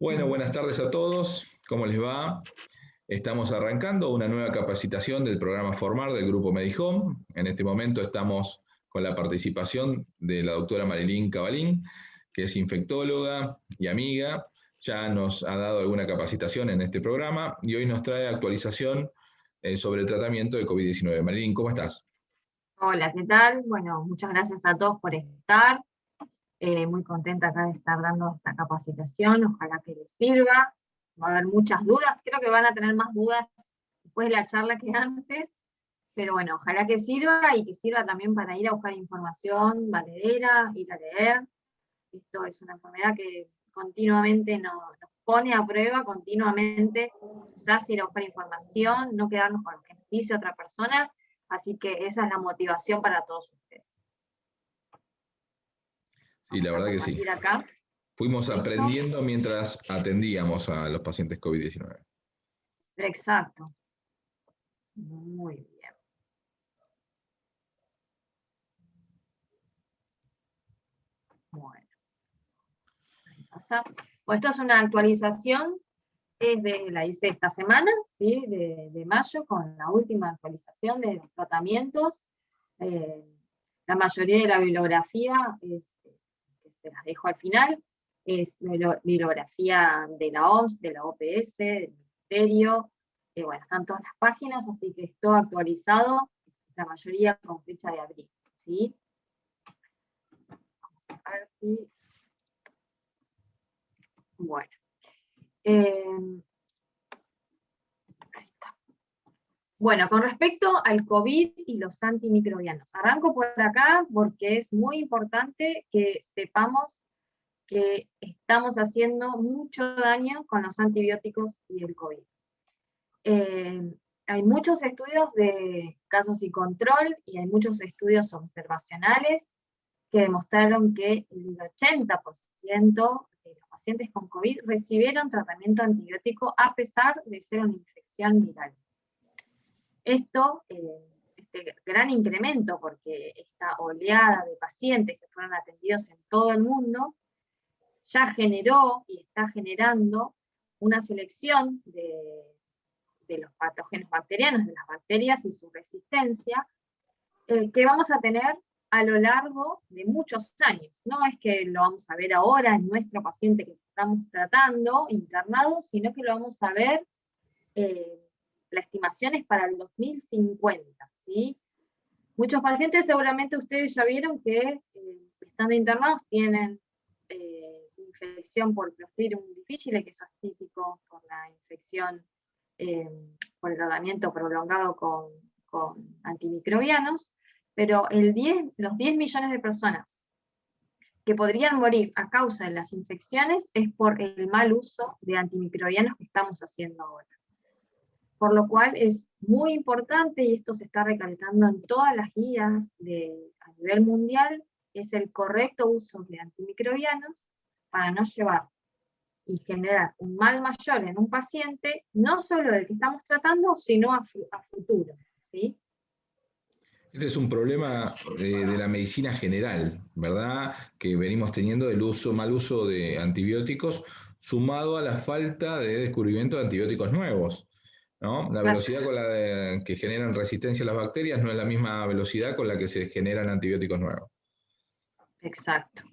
Bueno, buenas tardes a todos. ¿Cómo les va? Estamos arrancando una nueva capacitación del programa Formar del Grupo Medihome. En este momento estamos con la participación de la doctora Marilyn Cabalín, que es infectóloga y amiga. Ya nos ha dado alguna capacitación en este programa y hoy nos trae actualización sobre el tratamiento de COVID-19. Marilyn, ¿cómo estás? Hola, ¿qué tal? Bueno, muchas gracias a todos por estar. Muy contenta acá de estar dando esta capacitación, ojalá que les sirva. Va a haber muchas dudas, creo que van a tener más dudas después de la charla que antes, pero bueno, ojalá que sirva y que sirva también para ir a buscar información valedera, ir a leer. Esto es una enfermedad que continuamente nos pone a prueba, continuamente nos hace ir a buscar información, no quedarnos con lo que nos dice otra persona, así que esa es la motivación para todos ustedes. Sí, la verdad que sí. Acá. Fuimos aprendiendo mientras atendíamos a los pacientes COVID-19. Exacto. Muy bien. Bueno. Ahí pasa. Pues esto es una actualización, la hice esta semana, ¿sí? de mayo, con la última actualización de los tratamientos. La mayoría de la bibliografía, que se las dejo al final, es bibliografía de la OMS, de la OPS, del Ministerio. Bueno, están todas las páginas, así que es todo actualizado, la mayoría con fecha de abril, ¿sí? Vamos a ver si... Bueno. Ahí está. Bueno, con respecto al COVID y los antimicrobianos, arranco por acá porque es muy importante que sepamos que estamos haciendo mucho daño con los antibióticos y el COVID. Hay muchos estudios de casos y control y hay muchos estudios observacionales que demostraron que el 80% de los pacientes con COVID recibieron tratamiento antibiótico a pesar de ser una infección viral. Esto, este gran incremento, porque esta oleada de pacientes que fueron atendidos en todo el mundo, ya generó y está generando una selección de los patógenos bacterianos, de las bacterias y su resistencia, que vamos a tener a lo largo de muchos años. No es que lo vamos a ver ahora en nuestro paciente que estamos tratando, internado, sino que lo vamos a ver, la estimación es para el 2050, ¿sí? Muchos pacientes seguramente ustedes ya vieron que estando internados tienen infección por Clostridium difficile, que eso es típico por la infección, por el tratamiento prolongado con antimicrobianos, pero los 10 millones de personas que podrían morir a causa de las infecciones es por el mal uso de antimicrobianos que estamos haciendo ahora. Por lo cual es muy importante, y esto se está recalcando en todas las guías a nivel mundial, es el correcto uso de antimicrobianos para no llevar y generar un mal mayor en un paciente, no solo del que estamos tratando, sino a futuro, ¿sí? Este es un problema de la medicina general, ¿verdad? Que venimos teniendo del mal uso de antibióticos, sumado a la falta de descubrimiento de antibióticos nuevos, ¿no? La velocidad con la que generan resistencia a las bacterias no es la misma velocidad con la que se generan antibióticos nuevos. Exacto.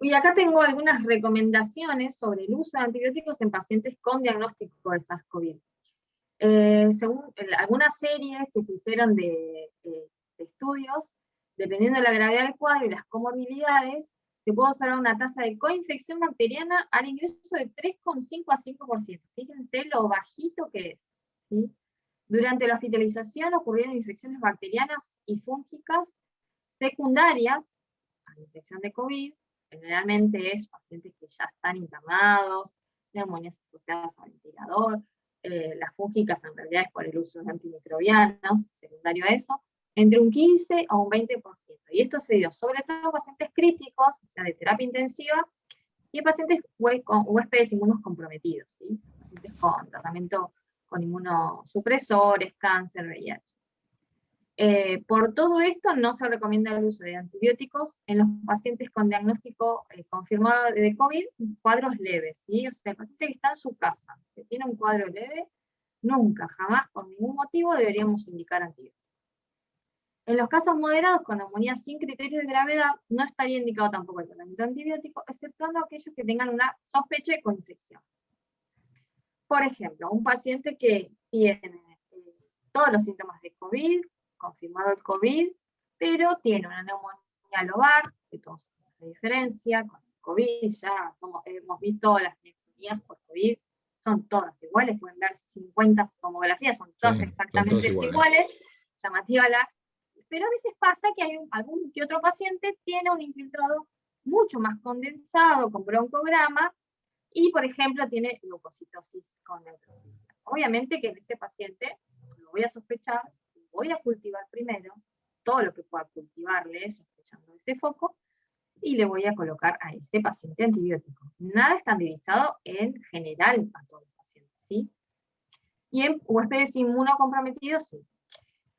Y acá tengo algunas recomendaciones sobre el uso de antibióticos en pacientes con diagnóstico de SARS-CoV. Según algunas series que se hicieron de estudios, dependiendo de la gravedad del cuadro y las comorbilidades, se puede observar una tasa de coinfección bacteriana al ingreso de 3,5 a 5%. Fíjense lo bajito que es, ¿sí? Durante la hospitalización ocurrieron infecciones bacterianas y fúngicas secundarias a la infección de COVID. Generalmente es pacientes que ya están internados, neumonías asociadas al ventilador, las fúngicas en realidad es por el uso de antimicrobianos, secundario a eso, entre un 15 a un 20%. Y esto se dio sobre todo en pacientes críticos, o sea, de terapia intensiva, y en pacientes con huéspedes inmunocomprometidos, ¿sí? Pacientes con tratamiento con inmunosupresores, cáncer, VIH. Por todo esto, no se recomienda el uso de antibióticos en los pacientes con diagnóstico confirmado de COVID, cuadros leves, ¿sí? O sea, el paciente que está en su casa, que tiene un cuadro leve, nunca, jamás, por ningún motivo, deberíamos indicar antibióticos. En los casos moderados con neumonía sin criterios de gravedad, no estaría indicado tampoco el tratamiento antibiótico, exceptuando aquellos que tengan una sospecha de coinfección. Por ejemplo, un paciente que tiene todos los síntomas de COVID, confirmado el COVID, pero tiene una neumonía lobar, que todos sabemos la diferencia, con el COVID ya hemos visto las neumonías por COVID, son todas iguales, pueden ver 50 tomografías, son todas exactamente iguales, llamativa pero a veces pasa que hay algún que otro paciente tiene un infiltrado mucho más condensado, con broncograma, y por ejemplo tiene leucocitosis con neutrofilina. Obviamente que en ese paciente lo voy a sospechar, voy a cultivar primero todo lo que pueda cultivarle, sospechando ese foco, y le voy a colocar a ese paciente antibiótico. Nada estandarizado en general a todos los pacientes, ¿sí? Y en huéspedes inmunocomprometidos, sí.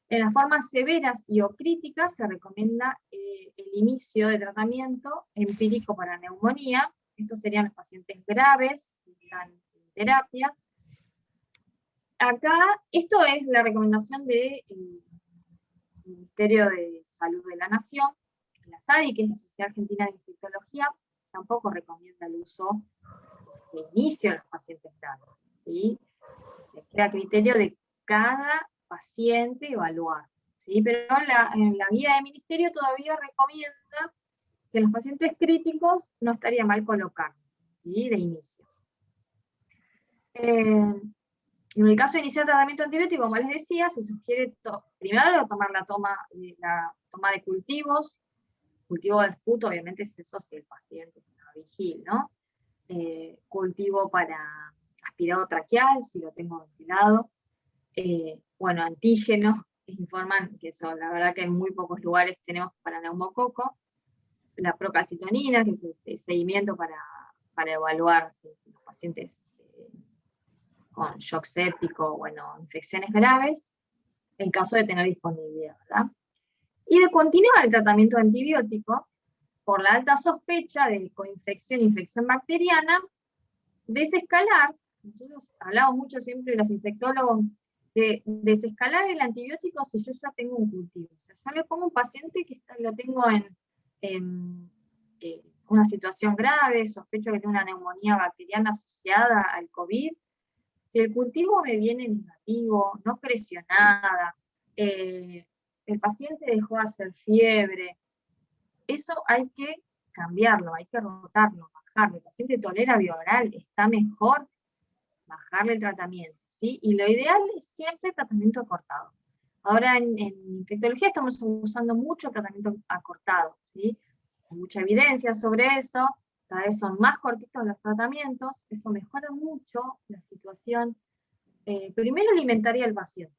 En las formas severas y o críticas se recomienda el inicio de tratamiento empírico para neumonía. Estos serían los pacientes graves, que están en terapia. Acá, esto es la recomendación del Ministerio de Salud de la Nación. La SADI, que es la Sociedad Argentina de Infectología, tampoco recomienda el uso de inicio en los pacientes graves, ¿sí? Queda a criterio de cada paciente evaluar, ¿sí? Pero en la guía del ministerio todavía recomienda que en los pacientes críticos no estaría mal colocar, ¿sí? De inicio. En el caso de iniciar tratamiento antibiótico, como les decía, se sugiere primero tomar la toma de cultivos, cultivo de esputo, obviamente es eso si el paciente está vigil, ¿no? Cultivo para aspirado traqueal, si lo tengo ventilado. Bueno, antígenos, que informan que eso, la verdad que en muy pocos lugares tenemos para neumococo. La procalcitonina, que es el seguimiento para evaluar los pacientes con shock séptico, bueno, infecciones graves, en caso de tener disponibilidad, ¿verdad? Y de continuar el tratamiento antibiótico, por la alta sospecha de coinfección, infección bacteriana, desescalar, nosotros hablamos mucho siempre los infectólogos, de desescalar el antibiótico si yo ya tengo un cultivo. O sea, yo le pongo un paciente que lo tengo en una situación grave, sospecho que tiene una neumonía bacteriana asociada al COVID. Si el cultivo me viene negativo, no creció nada, el paciente dejó de hacer fiebre, eso hay que cambiarlo, hay que rotarlo, bajarlo. El paciente tolera bioral, está mejor, bajarle el tratamiento, ¿sí? Y lo ideal es siempre tratamiento acortado. Ahora en infectología estamos usando mucho tratamiento acortado, ¿sí? Hay mucha evidencia sobre eso, cada vez son más cortitos los tratamientos, eso mejora mucho la situación. Primero alimentaría al paciente,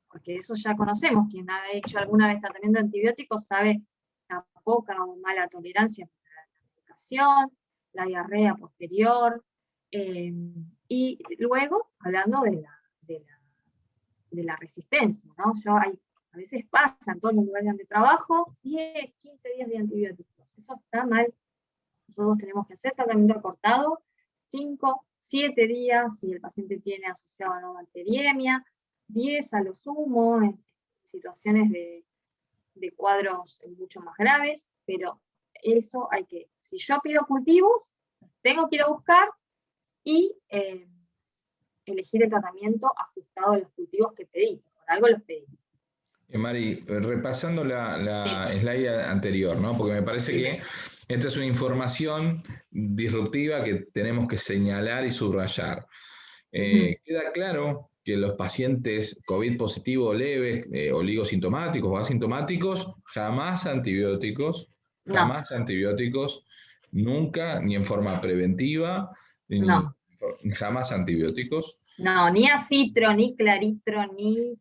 porque eso ya conocemos, quien ha hecho alguna vez tratamiento de antibióticos sabe la poca o mala tolerancia para la medicación, la diarrea posterior, y luego hablando de la resistencia, ¿no? A veces pasa en todos los lugares donde trabajo, 10, 15 días de antibióticos, eso está mal. Nosotros tenemos que hacer tratamiento acortado, 5, 7 días si el paciente tiene asociado a una bacteriemia, 10 a lo sumo en situaciones de cuadros mucho más graves, pero eso si yo pido cultivos, tengo que ir a buscar y elegir el tratamiento ajustado a los cultivos que pedí, por algo los pedí. Mari, repasando la slide anterior, ¿no? Porque me parece que esta es una información disruptiva que tenemos que señalar y subrayar. Queda claro que los pacientes COVID positivo leves, oligosintomáticos o asintomáticos, jamás antibióticos, nunca, ni en forma preventiva, jamás antibióticos. No, ni acitro, ni claritro, ni...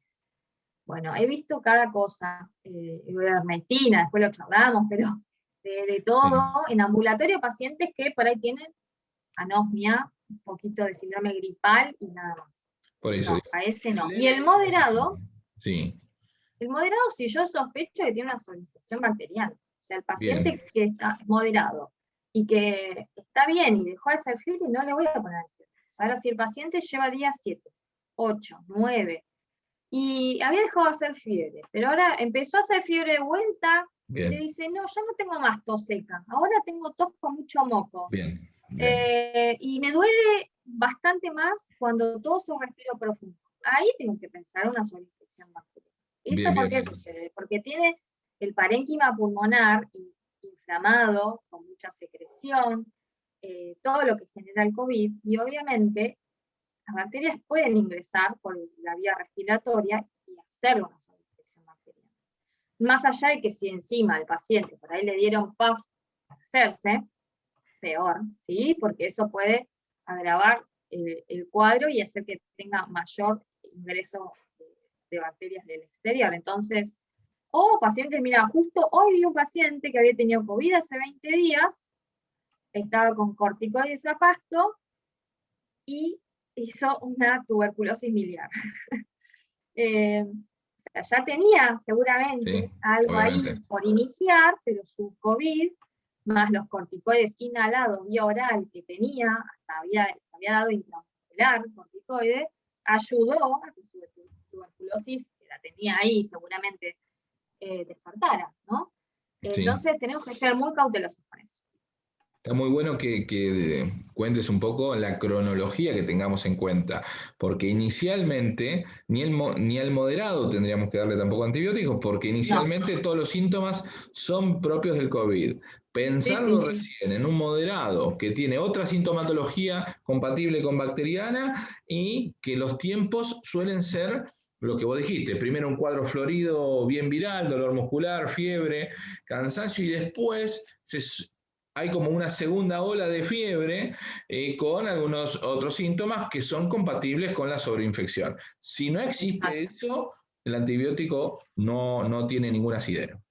Bueno, he visto cada cosa, ivermectina, después lo charlamos, pero de todo, en ambulatorio pacientes que por ahí tienen anosmia, un poquito de síndrome gripal y nada más. Por eso. No, a ese no. Y el moderado, sí. El moderado, si yo sospecho que tiene una sobreinfección bacteriana, o sea, el paciente Bien, que está moderado y que está bien y dejó de hacer fiebre, no le voy a poner antibióticos. Ahora, si el paciente lleva día 7, 8, 9, y había dejado de hacer fiebre, pero ahora empezó a hacer fiebre de vuelta, y le bien, dice, no, ya no tengo más tos seca, ahora tengo tos con mucho moco. bien, bien, Y me duele bastante más cuando toso o respiro profundo. Ahí tengo que pensar una sobreinfección bacteriana. ¿Esto bien, por bien, qué bien. sucede? Porque tiene el parénquima pulmonar inflamado, con mucha secreción, todo lo que genera el COVID, y obviamente las bacterias pueden ingresar por la vía respiratoria y hacer una sobreinfección bacteriana. Más allá de que si encima al paciente por ahí le dieron puff para hacerse, peor, ¿sí? Porque eso puede agravar el cuadro y hacer que tenga mayor ingreso de bacterias del exterior. Entonces, o pacientes, mira, justo hoy vi un paciente que había tenido COVID hace 20 días, estaba con corticoides a pasto y hizo una tuberculosis miliar. O sea, ya tenía seguramente Sí, algo ahí obviamente. por iniciar, pero su COVID, más los corticoides inhalados vía oral que tenía, hasta se había dado intramuscular corticoide, ayudó a que su tuberculosis, que la tenía ahí, seguramente despertara, ¿no? Sí. Entonces tenemos que ser muy cautelosos con eso. Está muy bueno que cuentes un poco la cronología que tengamos en cuenta, porque inicialmente ni al moderado tendríamos que darle tampoco antibióticos, porque No, inicialmente todos los síntomas son propios del COVID. sí, sí, Pensarlo sí. recién en un moderado que tiene otra sintomatología compatible con bacteriana y que los tiempos suelen ser lo que vos dijiste, primero un cuadro florido bien viral, dolor muscular, fiebre, cansancio y después hay como una segunda ola de fiebre con algunos otros síntomas que son compatibles con la sobreinfección. Si no existe Exacto. eso, el antibiótico no tiene ningún asidero.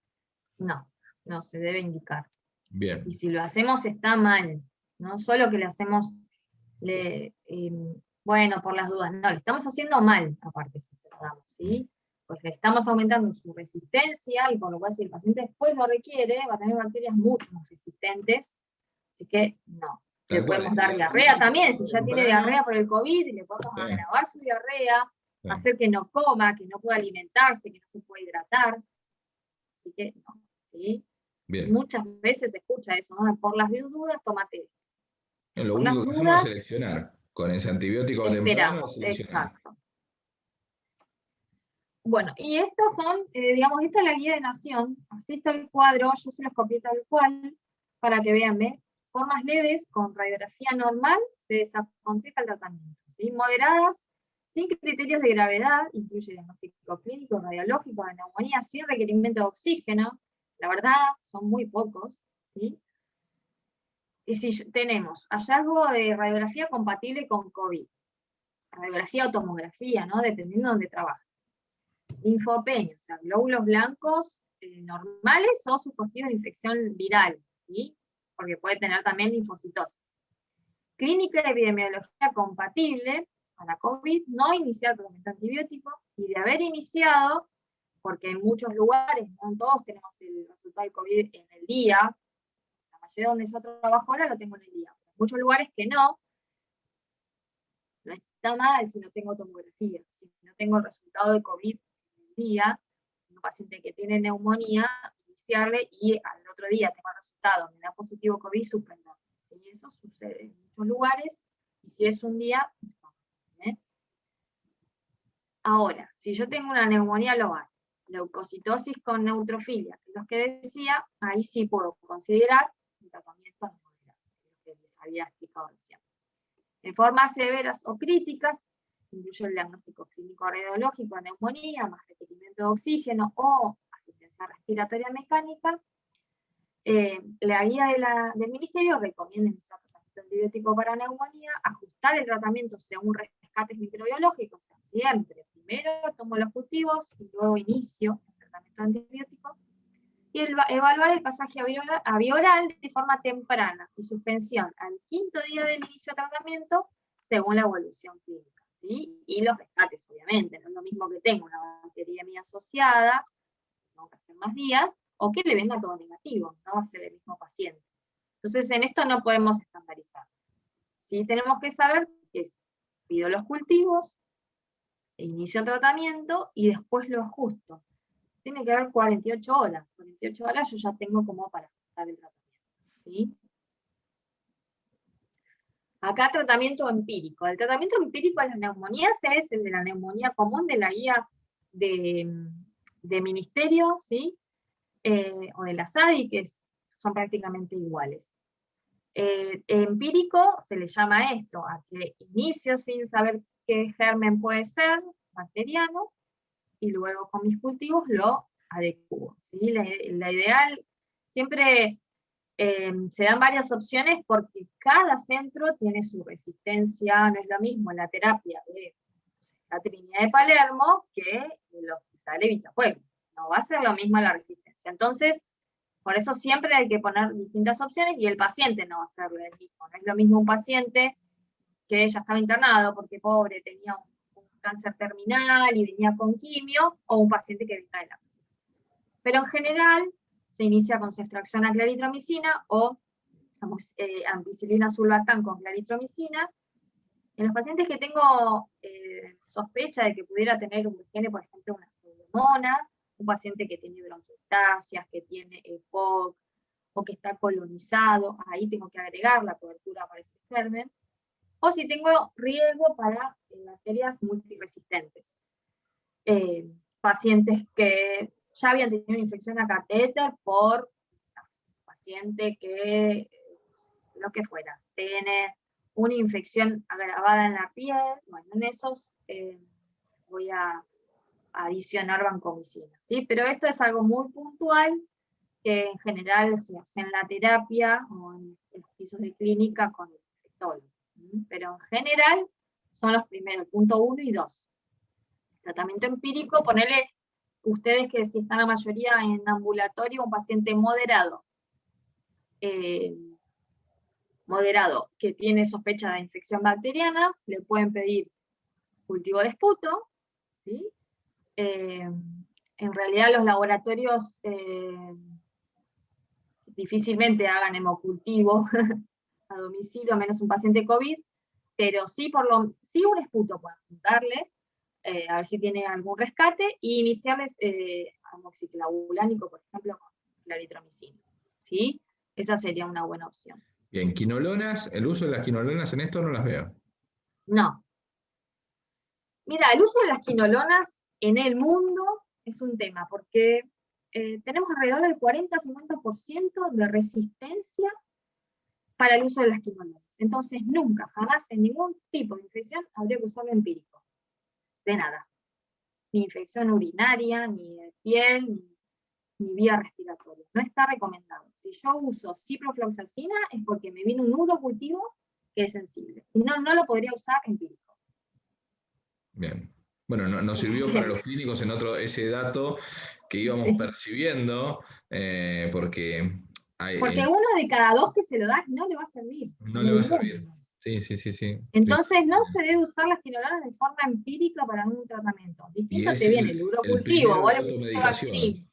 No, no se debe indicar. Y Bien, si lo hacemos está mal. No solo que le hacemos, bueno, por las dudas, no, le estamos haciendo mal, aparte si se lo damos, ¿sí? Pues le estamos aumentando su resistencia y por lo cual si el paciente después lo requiere, va a tener bacterias mucho más resistentes, así que no. Le tal cual. podemos El dar diarrea también, si diagnóstico ya tiene temprano, diarrea por el COVID, le podemos sí, agravar su diarrea, sí, hacer que no coma, que no pueda alimentarse, que no se pueda hidratar, así que no, ¿sí? bien. Muchas veces se escucha eso, ¿no? Por las dudas, tómate esto. Lo Por las único que hacemos es dudas, seleccionar. Con ese antibiótico temprano esperamos, seleccionamos. exacto. Bueno, y estas son, digamos, esta es la guía de Nación, así está el cuadro, yo se los copié tal cual, para que vean, ¿ves? Formas leves, con radiografía normal, se desaconseja el tratamiento, ¿sí? Moderadas, sin criterios de gravedad, incluye diagnóstico clínico, radiológico, de neumonía, sin requerimiento de oxígeno, la verdad, son muy pocos, ¿sí? Y si tenemos hallazgo de radiografía compatible con COVID, radiografía o tomografía, ¿no? Dependiendo de dónde trabaja. Linfopenia, o sea, glóbulos blancos normales o supositivos de infección viral, ¿sí? Porque puede tener también linfocitosis. Clínica de epidemiología compatible a la COVID, no iniciar tratamiento antibiótico, y de haber iniciado, porque en muchos lugares, no en todos tenemos el resultado del COVID en el día, la mayoría donde yo trabajo ahora lo tengo en el día, pero en muchos lugares que no está mal si no tengo tomografía, si no tengo el resultado de COVID en el día, un paciente que tiene neumonía, iniciarle y al otro día tengo el resultado, me da positivo COVID, suspender. ¿Sí? Eso sucede en muchos lugares y si es un día, ¿eh? Ahora, si yo tengo una neumonía lobar, leucocitosis con neutrofilia, que es lo que decía, ahí sí puedo considerar un tratamiento moderado, que les había explicado recién. En formas severas o críticas, incluye el diagnóstico clínico radiológico de neumonía, más requerimiento de oxígeno o asistencia respiratoria mecánica. La guía del ministerio recomienda iniciar tratamiento antibiótico para neumonía, ajustar el tratamiento según rescates microbiológicos, o sea, siempre, primero tomo los cultivos y luego inicio el tratamiento antibiótico, y evaluar el pasaje a vía oral de forma temprana y suspensión al 5.º día del inicio de tratamiento según la evolución clínica. ¿sí? Y los rescates, obviamente, no es lo mismo que tenga una bacteriemia asociada, tengo que hacer más días, o que le venga todo negativo, no va a ser el mismo paciente. Entonces, en esto no podemos estandarizar. Sí tenemos que saber que es, pido los cultivos, inicio el tratamiento y después lo ajusto. Tiene que haber 48 horas. 48 horas yo ya tengo como para ajustar el tratamiento, ¿sí? Acá tratamiento empírico. El tratamiento empírico de las neumonías es el de la neumonía común de la guía de ministerio, ¿sí? O de la SADI, que son prácticamente iguales. Empírico se le llama a esto, a que inicio sin saber qué germen puede ser, bacteriano, y luego con mis cultivos lo adecuo, ¿sí? La ideal, siempre se dan varias opciones porque cada centro tiene su resistencia, no es lo mismo la terapia de la Trinidad de Palermo que el Hospital Evita Pueblo, no va a ser lo mismo la resistencia. Entonces, por eso siempre hay que poner distintas opciones y el paciente no va a ser el mismo. No es lo mismo un paciente que ya estaba internado porque pobre tenía un cáncer terminal y venía con quimio, o un paciente que venga de la casa. Pero en general se inicia con su extracción a claritromicina o ampicilina sulbactam con claritromicina. En los pacientes que tengo sospecha de que pudiera tener un higiene, por ejemplo, una pseudomonas, un paciente que tiene bronquiectasias, que tiene EPOC, o que está colonizado, ahí tengo que agregar la cobertura para ese germen, o si tengo riesgo para bacterias multiresistentes. Pacientes que ya habían tenido una infección a catéter por paciente que, lo que fuera, tiene una infección agravada en la piel, bueno, en esos voy a adicionar vancomicina, ¿sí? Pero esto es algo muy puntual, que en general se hace en la terapia o en los pisos de clínica con el infectólogo. Pero en general son los primeros, punto 1 y 2. Tratamiento empírico, ponerle ustedes que si están la mayoría en ambulatorio, un paciente moderado, que tiene sospecha de infección bacteriana, le pueden pedir cultivo de esputo, ¿sí? En realidad los laboratorios difícilmente hagan hemocultivo a domicilio, a menos un paciente COVID, pero sí, sí un esputo pueden darle, a ver si tiene algún rescate, y iniciarles amoxiclavulánico, por ejemplo, con claritromicina, ¿sí? Esa sería una buena opción. Bien, quinolonas, el uso de las quinolonas en esto no las veo. No. Mira, el uso de las quinolonas en el mundo es un tema, porque tenemos alrededor del 40-50% de resistencia para el uso de las quinolonas. Entonces, nunca, jamás, en ningún tipo de infección habría que usarlo empírico. De nada. Ni infección urinaria, ni de piel, ni vía respiratoria. No está recomendado. Si yo uso ciprofloxacina es porque me viene un urocultivo que es sensible. Si no, no lo podría usar empírico. Bien. Bueno, nos sirvió para los clínicos en ese dato que íbamos percibiendo, porque uno de cada 2 que se lo da no le va a servir. No le va a servir. Sí. Entonces no se debe usar las quinolonas de forma empírica para un tratamiento. Distinto te viene el urocultivo, vos le pusiste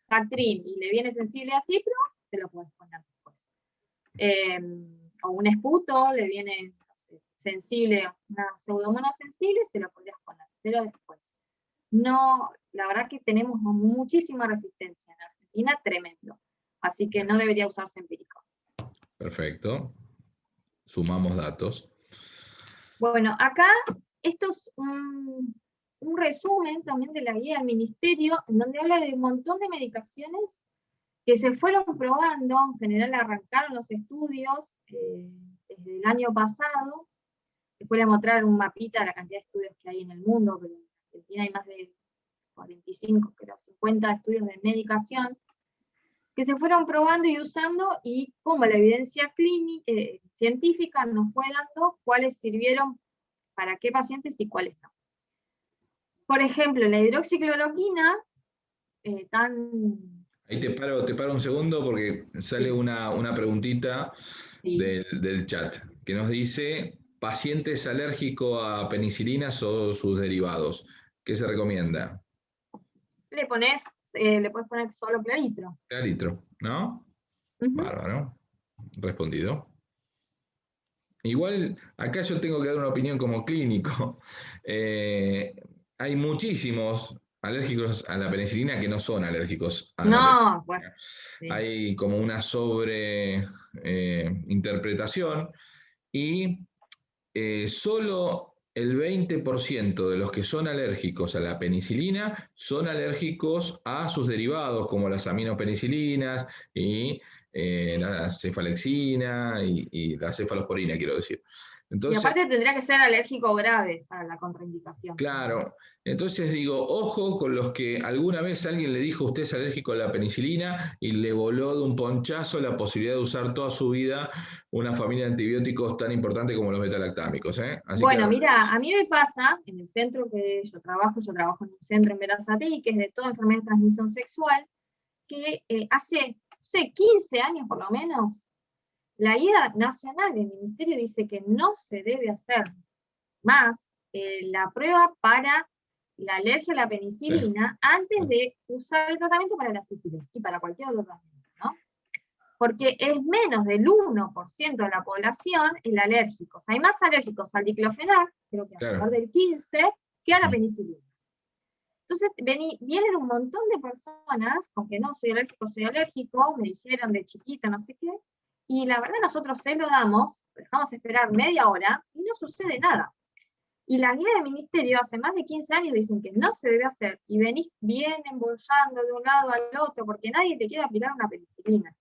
Bactrim y le viene sensible a cipro, se lo puedes poner después. O un esputo, le viene, no sé, sensible, una pseudomonas sensible, se lo podrías poner, pero después. No, la verdad que tenemos muchísima resistencia en Argentina, tremendo. Así que no debería usarse empírico. Perfecto. Sumamos datos. Bueno, acá esto es un resumen también de la guía del ministerio, en donde habla de un montón de medicaciones que se fueron probando. En general arrancaron los estudios desde el año pasado. Después les mostrar un mapita de la cantidad de estudios que hay en el mundo, pero en Argentina hay más de 45, creo, 50 estudios de medicación, que se fueron probando y usando, y como la evidencia científica nos fue dando cuáles sirvieron para qué pacientes y cuáles no. Por ejemplo, la hidroxicloroquina, Ahí te paro un segundo porque sale una preguntita del chat que nos dice pacientes alérgicos a penicilinas o sus derivados, ¿qué se recomienda? Le puedes poner solo Claritro. Claritro, ¿no? Ujú. Bárbaro, respondido. Igual, acá yo tengo que dar una opinión como clínico. Hay muchísimos alérgicos a la penicilina que no son alérgicos a la No, bueno, penicilina. sí. Hay como una sobre interpretación y solo el 20% de los que son alérgicos a la penicilina son alérgicos a sus derivados, como las aminopenicilinas y la cefalexina y la cefalosporina, quiero decir. Y Entonces, aparte tendría que ser alérgico grave para la contraindicación. claro, entonces digo, ojo con los que alguna vez alguien le dijo usted es alérgico a la penicilina y le voló de un ponchazo la posibilidad de usar toda su vida una familia de antibióticos tan importante como los betalactámicos, ¿eh? Así que Bueno, mira, a mí me pasa, en el centro que yo trabajo en un centro en Berazategui, que es de toda enfermedad de transmisión sexual, que hace 15 años por lo menos, la guía nacional del ministerio dice que no se debe hacer más la prueba para la alergia a la sí, penicilina antes de usar el tratamiento para la sífilis y para cualquier otro tratamiento, ¿no? Porque es menos del 1% de la población el alérgico. O sea, hay más alérgicos al diclofenac, creo que alrededor claro. del 15%, que a la penicilina. Entonces vienen un montón de personas con que no soy alérgico, me dijeron de chiquito, no sé qué, y la verdad nosotros se lo damos, dejamos esperar media hora y no sucede nada. Y las guías del ministerio hace más de 15 años dicen que no se debe hacer, y vienen bolsando de un lado al otro, porque nadie te quiere aplicar una penicilina.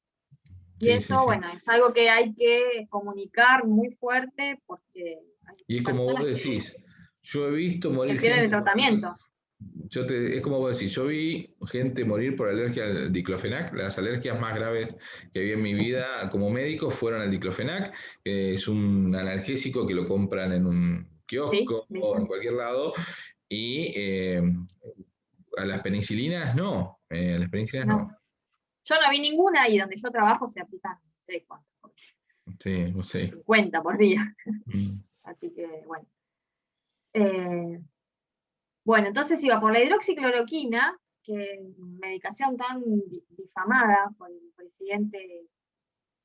Y Sí, sí, eso, sí. bueno, es algo que hay que comunicar muy fuerte, porque hay Y es como vos personas decís, yo he visto que morir pierden el gente por... tratamiento. Es como vos decís, yo vi gente morir por alergia al diclofenac. Las alergias más graves que vi en mi vida como médico fueron al diclofenac. Es un analgésico que lo compran en un Sí, kiosco o ¿viste? en cualquier lado. Y a las penicilinas no. A las penicilinas No. no. Yo no vi ninguna y donde yo trabajo se aplican, no sé cuánto, Sí, no sé. 50 por día. Mm. Así que, bueno. Bueno, entonces iba por la hidroxicloroquina, que medicación tan difamada por el presidente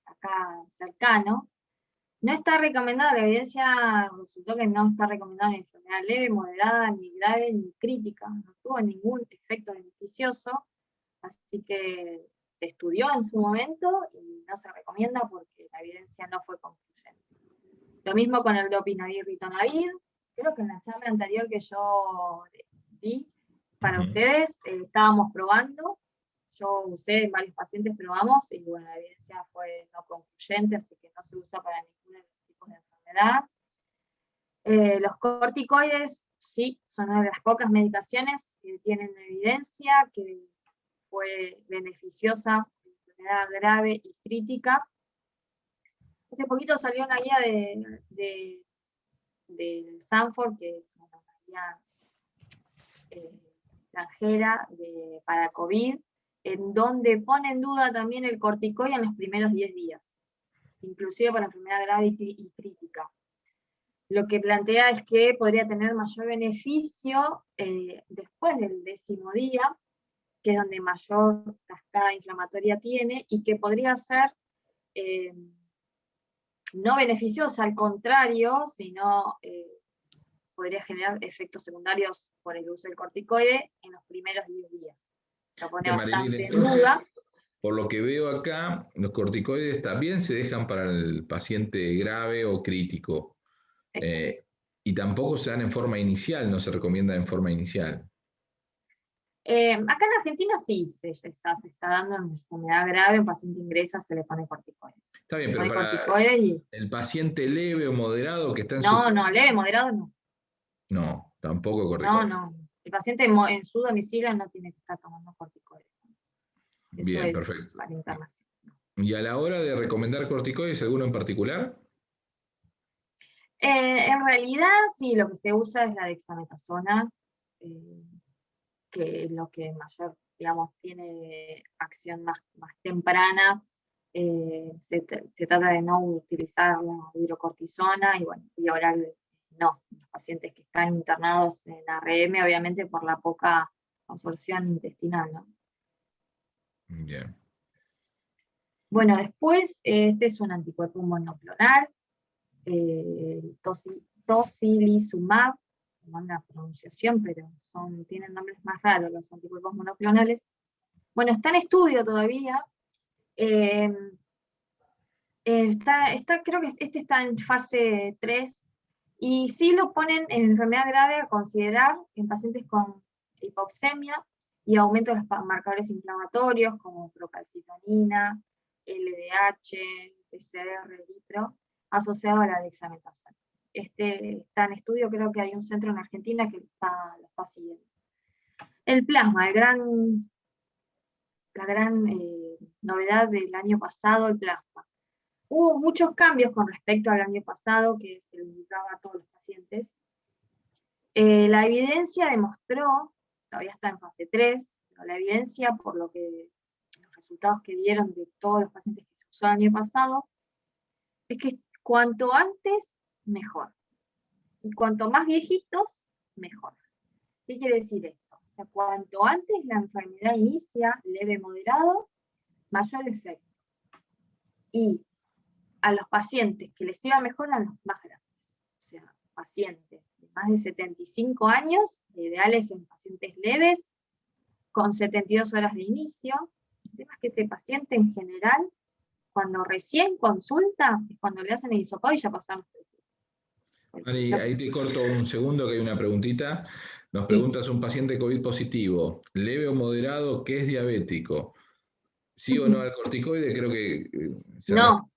acá cercano, no está recomendada, la evidencia resultó que no está recomendada en enfermedad leve, moderada, ni grave, ni crítica, no tuvo ningún efecto beneficioso, así que se estudió en su momento y no se recomienda porque la evidencia no fue concluyente. Lo mismo con el dopinavir ritonavir, creo que en la charla anterior que yo di para Ujú. ustedes estábamos probando, yo usé en varios pacientes, probamos, y bueno, la evidencia fue no concluyente, así que no se usa para ninguno de los tipos de enfermedad. Los corticoides, sí, son una de las pocas medicaciones que tienen evidencia, que fue beneficiosa en enfermedad grave y crítica. Hace poquito salió una guía del Sanford, que es una guía extranjera para COVID, en donde pone en duda también el corticoide en los primeros 10 días, inclusive para enfermedad grave y crítica. Lo que plantea es que podría tener mayor beneficio después del 10º día, que es donde mayor cascada inflamatoria tiene, y que podría ser no beneficiosa, al contrario, sino podría generar efectos secundarios por el uso del corticoide en los primeros 10 días. Lo pone Marilyn, bastante en entonces, duda. por lo que veo acá, los corticoides también se dejan para el paciente grave o crítico. Exacto. Eh, y tampoco se dan en forma inicial, no se recomienda en forma inicial. Acá en Argentina sí, se está dando en enfermedad grave, un paciente ingresa, se le pone corticoides. Está bien, Se pero pone para corticoides y... el paciente leve o moderado que está en su No, casa, no, leve, moderado no. no, tampoco No, corticoides. no. El paciente en su domicilio no tiene que estar tomando corticoides. Eso Bien, es perfecto. para internación. ¿Y a la hora de recomendar corticoides, alguno en particular? En realidad, sí, lo que se usa es la dexametasona, eh, que es lo que mayor, digamos, tiene acción más temprana Se trata de no utilizar la hidrocortisona, y bueno, vía oral no. Los pacientes que están internados en ARM, obviamente por la poca absorción intestinal, ¿no? Bien. Bueno, después, este es un anticuerpo monoclonal, tocilizumab, no una pronunciación, pero tienen nombres más raros los anticuerpos monoclonales. Bueno, está en estudio todavía. Creo que este está en fase 3, y sí lo ponen en enfermedad grave a considerar en pacientes con hipoxemia y aumento de los marcadores inflamatorios como procalcitonina, LDH, PCR, litro, asociado a la dexametasona. Este está en estudio, creo que hay un centro en Argentina que lo está siguiendo. El plasma, la gran novedad del año pasado, el plasma. Hubo muchos cambios con respecto al año pasado que se le indicaba a todos los pacientes. La evidencia demostró, todavía está en fase 3, pero la evidencia por los resultados que dieron de todos los pacientes que se usó el año pasado, es que cuanto antes, mejor. Y cuanto más viejitos, mejor. ¿Qué quiere decir esto? O sea, cuanto antes la enfermedad inicia, leve, moderado, mayor efecto. Y a los pacientes que les iba mejor a los más grandes. O sea, pacientes de más de 75 años, ideales en pacientes leves, con 72 horas de inicio. El tema es que ese paciente en general, cuando recién consulta, es cuando le hacen el hisopado y ya pasaron los 3 días. Mari, ahí te corto un segundo que hay una preguntita. Nos preguntas un paciente COVID positivo, leve o moderado, que es diabético. ¿Sí o no al corticoide? Creo que No.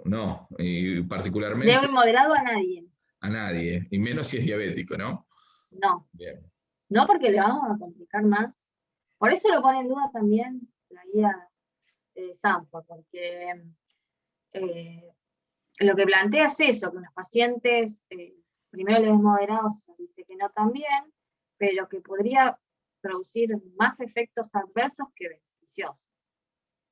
No. Y particularmente Leve y moderado a nadie. a nadie, y menos si es diabético, ¿no? No. Bien. No, porque le vamos a complicar más. Por eso lo pone en duda también la guía de Sanford, porque lo que plantea es eso, que los pacientes primero leves moderados dice que no también, pero que podría producir más efectos adversos que beneficiosos.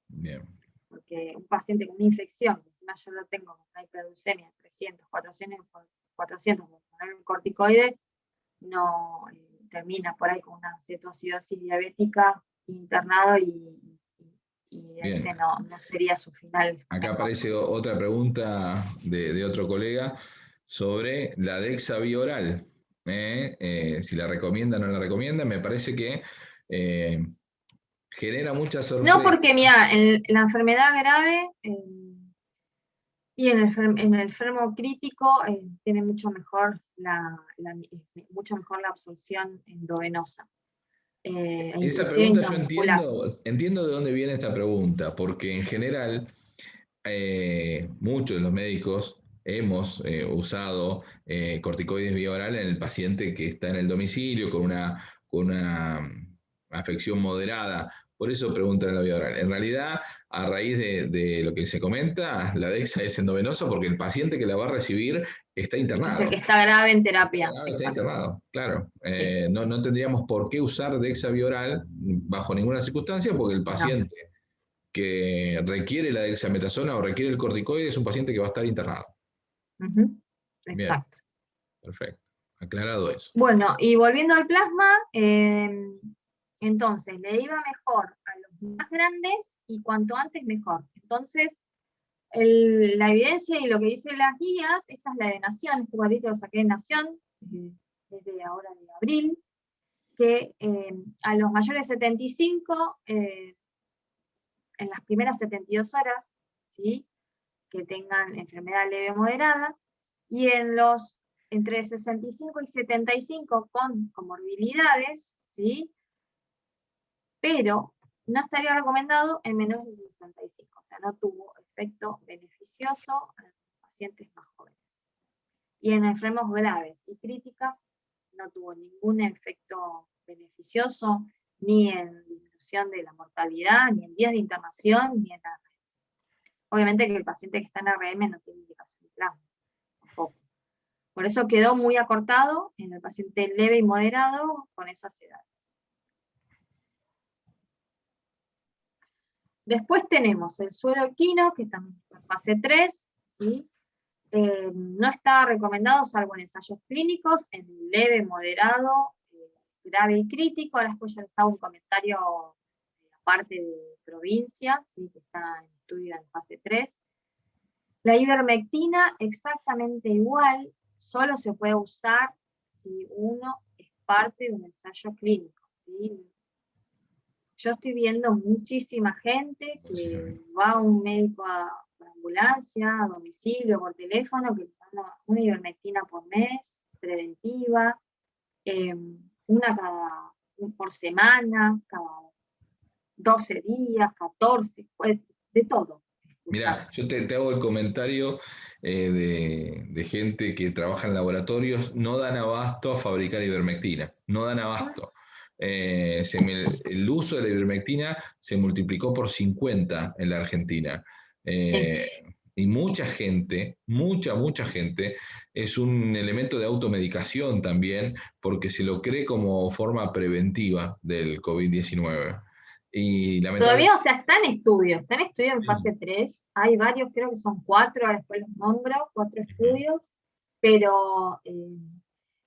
Bien. Porque un paciente con una infección, que encima yo lo tengo con una hiperglucemia 300, 400 por poner un corticoide, no termina por ahí con una cetoacidosis diabética internado, y ese no sería su final. Acá aparece otra pregunta de otro colega sobre la Dexa vía oral. Si la recomienda o no la recomienda, me parece que genera mucha sorpresa. No, porque mira, en la enfermedad grave y en el enfermo crítico tiene mucho mejor la absorción endovenosa. Esa Inclusive pregunta yo intramuscular. entiendo de dónde viene esta pregunta, porque en general muchos de los médicos hemos usado corticoides vía oral en el paciente que está en el domicilio con una afección moderada. Por eso preguntan en la vía oral. En realidad, a raíz de lo que se comenta, la DEXA es endovenosa porque el paciente que la va a recibir está internado. Es el que está grave en terapia. Está internado, claro. Sí. No tendríamos por qué usar DEXA vía oral bajo ninguna circunstancia porque el paciente que requiere la dexametasona o requiere el corticoide es un paciente que va a estar internado. Exacto. Bien, perfecto. Aclarado eso. Bueno, y volviendo al plasma, entonces le iba mejor a los más grandes y cuanto antes mejor. Entonces, la evidencia y lo que dicen las guías, esta es la de Nación, este cuadrito lo saqué de Nación, desde ahora de abril, que a los mayores de 75, en las primeras 72 horas, ¿sí?, que tengan enfermedad leve o moderada, y en los entre 65 y 75 con comorbilidades, ¿sí?, pero no estaría recomendado en menores de 65, o sea, no tuvo efecto beneficioso en pacientes más jóvenes. Y en enfermos graves y críticas no tuvo ningún efecto beneficioso, ni en disminución de la mortalidad, ni en días de internación, ni en nada. Obviamente que el paciente que está en RM no tiene indicación de plasma, tampoco. Por eso quedó muy acortado en el paciente leve y moderado con esas edades. Después tenemos el suero equino, que también está en fase 3, ¿sí? No está recomendado, salvo en ensayos clínicos, en leve, moderado, grave y crítico. Ahora después yo les hago un comentario aparte de provincia, ¿sí? Que está en estudio en fase 3. La ivermectina exactamente igual, solo se puede usar si uno es parte de un ensayo clínico, ¿sí? Yo estoy viendo muchísima gente que va a un médico por ambulancia, a domicilio, por teléfono, que le dan una ivermectina por mes, preventiva, una por semana, cada 12 días, 14, pues, de todo. Mirá, yo te hago el comentario de gente que trabaja en laboratorios, no dan abasto a fabricar ivermectina, no dan abasto. El uso de la ivermectina se multiplicó por 50 en la Argentina. Y mucha gente, mucha gente, es un elemento de automedicación también, porque se lo cree como forma preventiva del COVID-19. Y Todavía, lamentablemente... o sea, está en estudio en fase 3, hay varios, creo que son 4, ahora después los nombro, 4 estudios, pero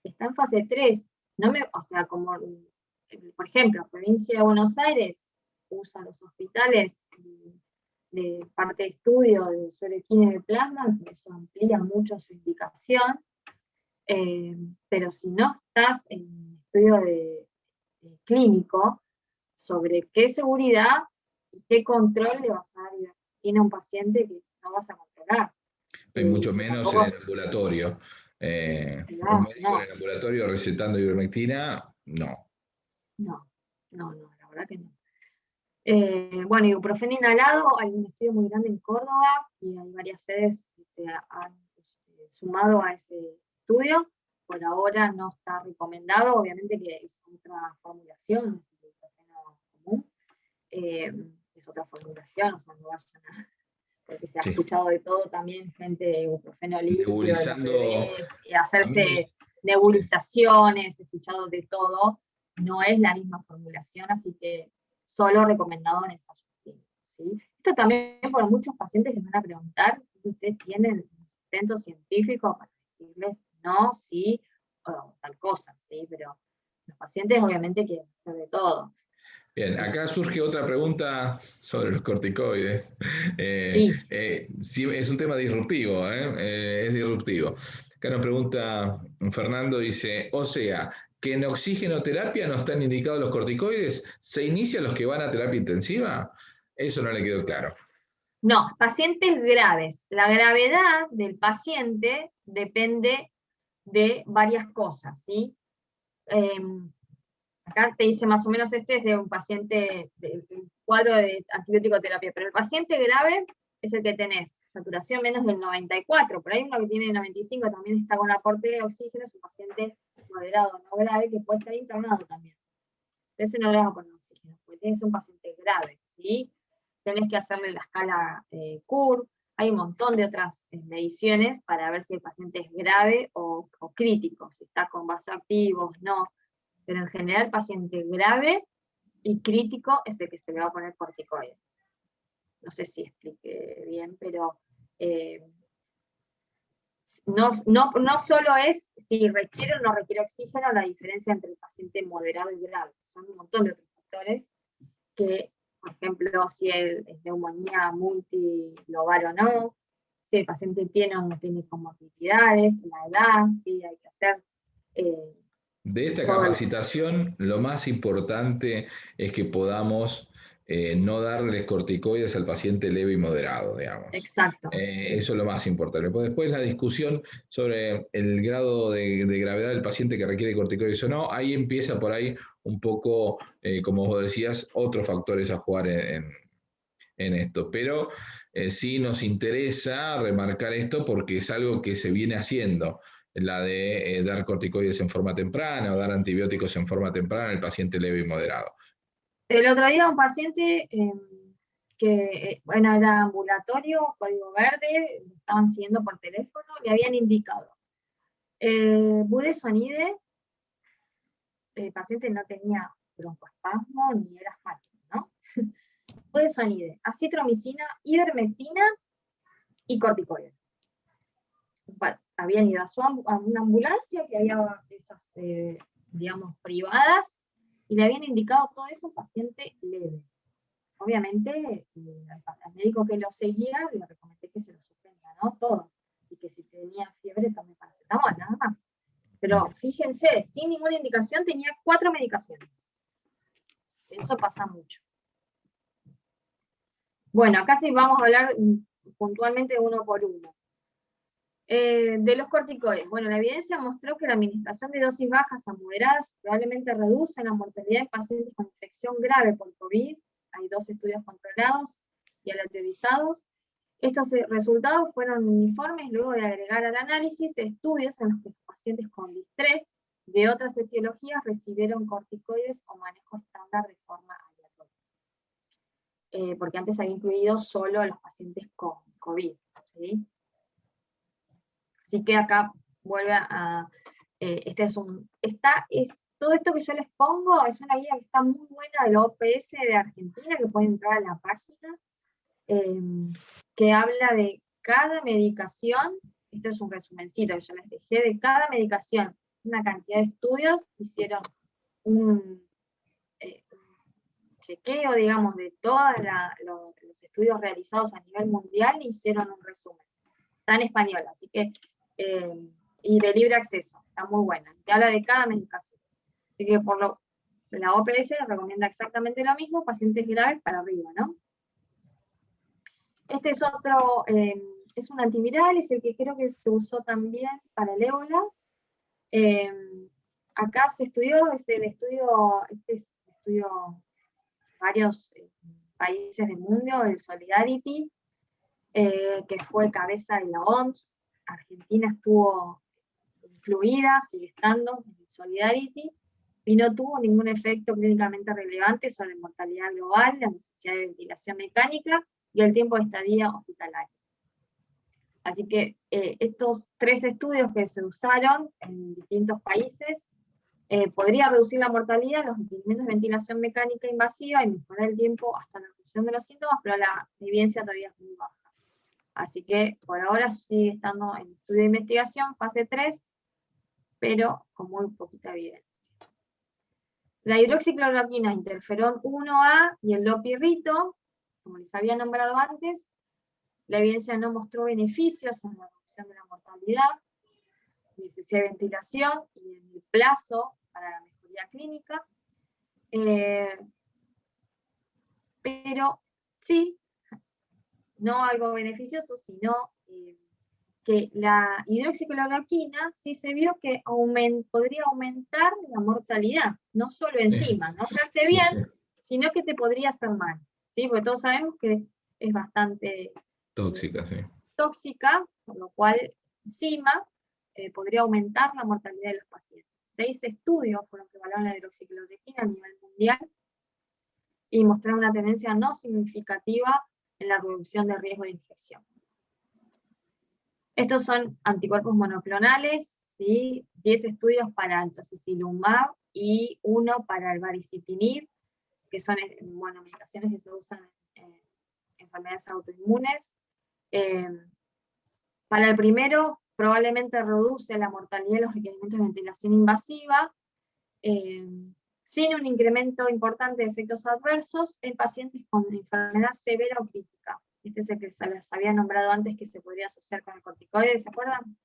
está en fase 3. O sea, como, por ejemplo, provincia de Buenos Aires usa los hospitales de parte de estudio de suero equino y de plasma, que eso amplía mucho su indicación, pero si no estás en estudio clínico, sobre qué seguridad y qué control le vas a dar tiene un paciente que no vas a controlar. Hay mucho Que menos en tampoco, el ambulatorio. Un no, médico en no, el ambulatorio recetando ivermectina, no. la verdad que no. Bueno, ibuprofeno inhalado, hay un estudio muy grande en Córdoba y hay varias sedes que se han sumado a ese estudio. Por ahora no está recomendado, obviamente que es otra formulación, es el ibuprofeno común. Es otra formulación, o sea, no vayan a... Porque se ha Sí. escuchado de todo también, gente de ibuprofeno líquido, de los Nebulizando. bebés, y A mí me- hacerse nebulizaciones, he escuchado de todo. No es la misma formulación, así que solo recomendado en ensayos clínicos, ¿sí? Esto también por muchos pacientes les van a preguntar si ustedes tienen un sustento científico para decirles no, sí, o tal cosa, ¿sí? Pero los pacientes obviamente quieren hacer de todo. Bien, acá surge otra pregunta sobre los corticoides. Sí. Sí, es un tema disruptivo, es disruptivo. Acá nos pregunta Fernando, dice, o sea, que en oxigenoterapia no están indicados los corticoides, ¿se inician los que van a terapia intensiva? Eso no le quedó claro. No, pacientes graves. La gravedad del paciente depende de varias cosas, ¿sí? Acá te dice más o menos este es de un paciente, del cuadro de antibiótico terapia, pero el paciente grave es el que tenés saturación menos del 94, por ahí uno que tiene 95 también está con aporte de oxígeno, es un paciente moderado, no grave, que puede estar internado también. Ese no le vas a poner oxígeno, porque tienes un paciente grave, ¿sí? Tenés que hacerle la escala CUR, hay un montón de otras mediciones para ver si el paciente es grave o crítico, si está con vasoactivos, no. Pero en general, paciente grave y crítico es el que se le va a poner corticoide. No sé si expliqué bien, pero no solo es si requiere o no requiere oxígeno la diferencia entre el paciente moderado y grave. Son un montón de otros factores que, por ejemplo, si es neumonía multilobar o no, si el paciente tiene o no tiene comorbilidades, la edad, sí, hay que hacer De esta todo el... capacitación, lo más importante es que podamos no darle corticoides al paciente leve y moderado, digamos. Exacto, sí. Eso es lo más importante. Pues después la discusión sobre el grado de gravedad del paciente que requiere corticoides o no, ahí empieza por ahí un poco, como vos decías, otros factores a jugar en esto. Pero sí nos interesa remarcar esto porque es algo que se viene haciendo, la de dar corticoides en forma temprana o dar antibióticos en forma temprana al paciente leve y moderado. El otro día un paciente bueno, era ambulatorio, código verde, lo estaban siguiendo por teléfono, le habían indicado budesonide, el paciente no tenía broncoespasmo ni era asmático, ¿no? budesonide, acitromicina, ivermectina y corticoides. Bueno, habían ido a una ambulancia que había esas, digamos, privadas, y le habían indicado todo eso a un paciente leve. Obviamente, al médico que lo seguía le recomendé que se lo suspenda, ¿no? Todo. Y que si tenía fiebre tome paracetamol, nada más. Pero fíjense, sin ninguna indicación tenía 4 medicaciones. Eso pasa mucho. Bueno, acá sí vamos a hablar puntualmente uno por uno. De los corticoides. Bueno, la evidencia mostró que la administración de dosis bajas a moderadas probablemente reduce la mortalidad en pacientes con infección grave por COVID. Hay 2 estudios controlados y aleatorizados. Estos resultados fueron uniformes luego de agregar al análisis estudios en los que los pacientes con distrés de otras etiologías recibieron corticoides o manejo estándar de forma aleatoria. Porque antes había incluido solo a los pacientes con COVID, ¿sí? Así que acá vuelve a... todo esto que yo les pongo es una guía que está muy buena de la OPS de Argentina, que pueden entrar a la página, que habla de cada medicación. Esto es un resumencito que yo les dejé, de cada medicación, una cantidad de estudios, hicieron un chequeo, digamos, de todos los estudios realizados a nivel mundial, e hicieron un resumen. Está en español, así que... y de libre acceso, está muy buena, te habla de cada medicación. Así que la OPS recomienda exactamente lo mismo, pacientes graves para arriba, ¿no? Este es otro, es un antiviral, es el que creo que se usó también para el ébola. Acá se estudió, este estudio varios países del mundo, el Solidarity, que fue cabeza de la OMS. Argentina estuvo incluida, sigue estando en el Solidarity, y no tuvo ningún efecto clínicamente relevante sobre mortalidad global, la necesidad de ventilación mecánica y el tiempo de estadía hospitalaria. Así que estos 3 estudios que se usaron en distintos países podría reducir la mortalidad, los requerimientos de ventilación mecánica invasiva y mejorar el tiempo hasta la reducción de los síntomas, pero la evidencia todavía es muy baja. Así que por ahora sigue estando en estudio de investigación, fase 3, pero con muy poquita evidencia. La hidroxicloroquina, interferón 1A y el lopirrito, como les había nombrado antes, la evidencia no mostró beneficios en la reducción de la mortalidad, necesidad de ventilación y en el plazo para la mejoría clínica, pero sí, no algo beneficioso, sino que la hidroxicloroquina sí se vio que podría aumentar la mortalidad, no solo encima, no se hace bien, sino que te podría hacer mal, ¿sí? Porque todos sabemos que es bastante tóxica, por lo cual encima podría aumentar la mortalidad de los pacientes. 6 estudios fueron que evaluaron la hidroxicloroquina a nivel mundial y mostraron una tendencia no significativa en la reducción de riesgo de infección. Estos son anticuerpos monoclonales, ¿sí? 10 estudios para el tocilizumab y 1 para el baricitinib, que son medicaciones que se usan en enfermedades autoinmunes. Para el primero, probablemente reduce la mortalidad de los requerimientos de ventilación invasiva, sin un incremento importante de efectos adversos en pacientes con enfermedad severa o crítica. Este es el que se les había nombrado antes que se podría asociar con el corticoide, ¿se acuerdan?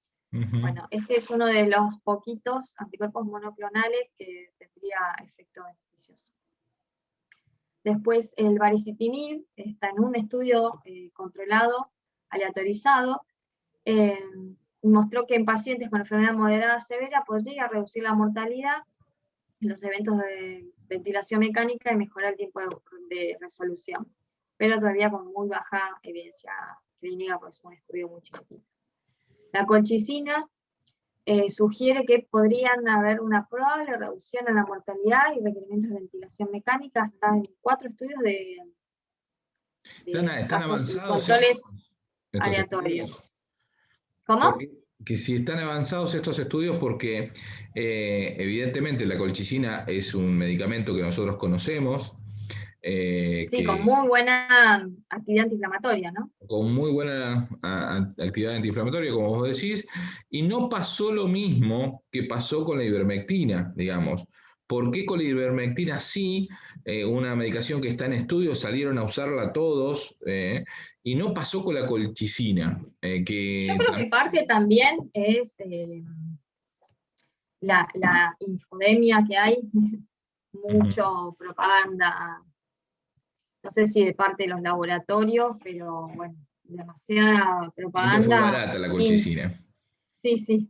Bueno, ese es uno de los poquitos anticuerpos monoclonales que tendría efecto beneficioso. Después el baricitinib está en un estudio controlado, aleatorizado, mostró que en pacientes con enfermedad moderada severa podría reducir la mortalidad en los eventos de ventilación mecánica y mejorar el tiempo de resolución, pero todavía con muy baja evidencia clínica, porque es un estudio muy chiquitito. La colchicina sugiere que podrían haber una probable reducción en la mortalidad y requerimientos de ventilación mecánica hasta en 4 estudios de están casos y avanzados controles estos aleatorios. estudios. ¿Cómo? Que si están avanzados estos estudios, porque evidentemente la colchicina es un medicamento que nosotros conocemos, Sí, con muy buena actividad antiinflamatoria, ¿no? con muy buena actividad antiinflamatoria, como vos decís, y no pasó lo mismo que pasó con la ivermectina, digamos. ¿Por qué con la ivermectina sí, una medicación que está en estudio, salieron a usarla todos, y no pasó con la colchicina? Yo creo que parte también es la infodemia que hay, mucho propaganda, no sé si de parte de los laboratorios, pero bueno, demasiada Siempre fue propaganda. barata la Sí, colchicina. sí, sí,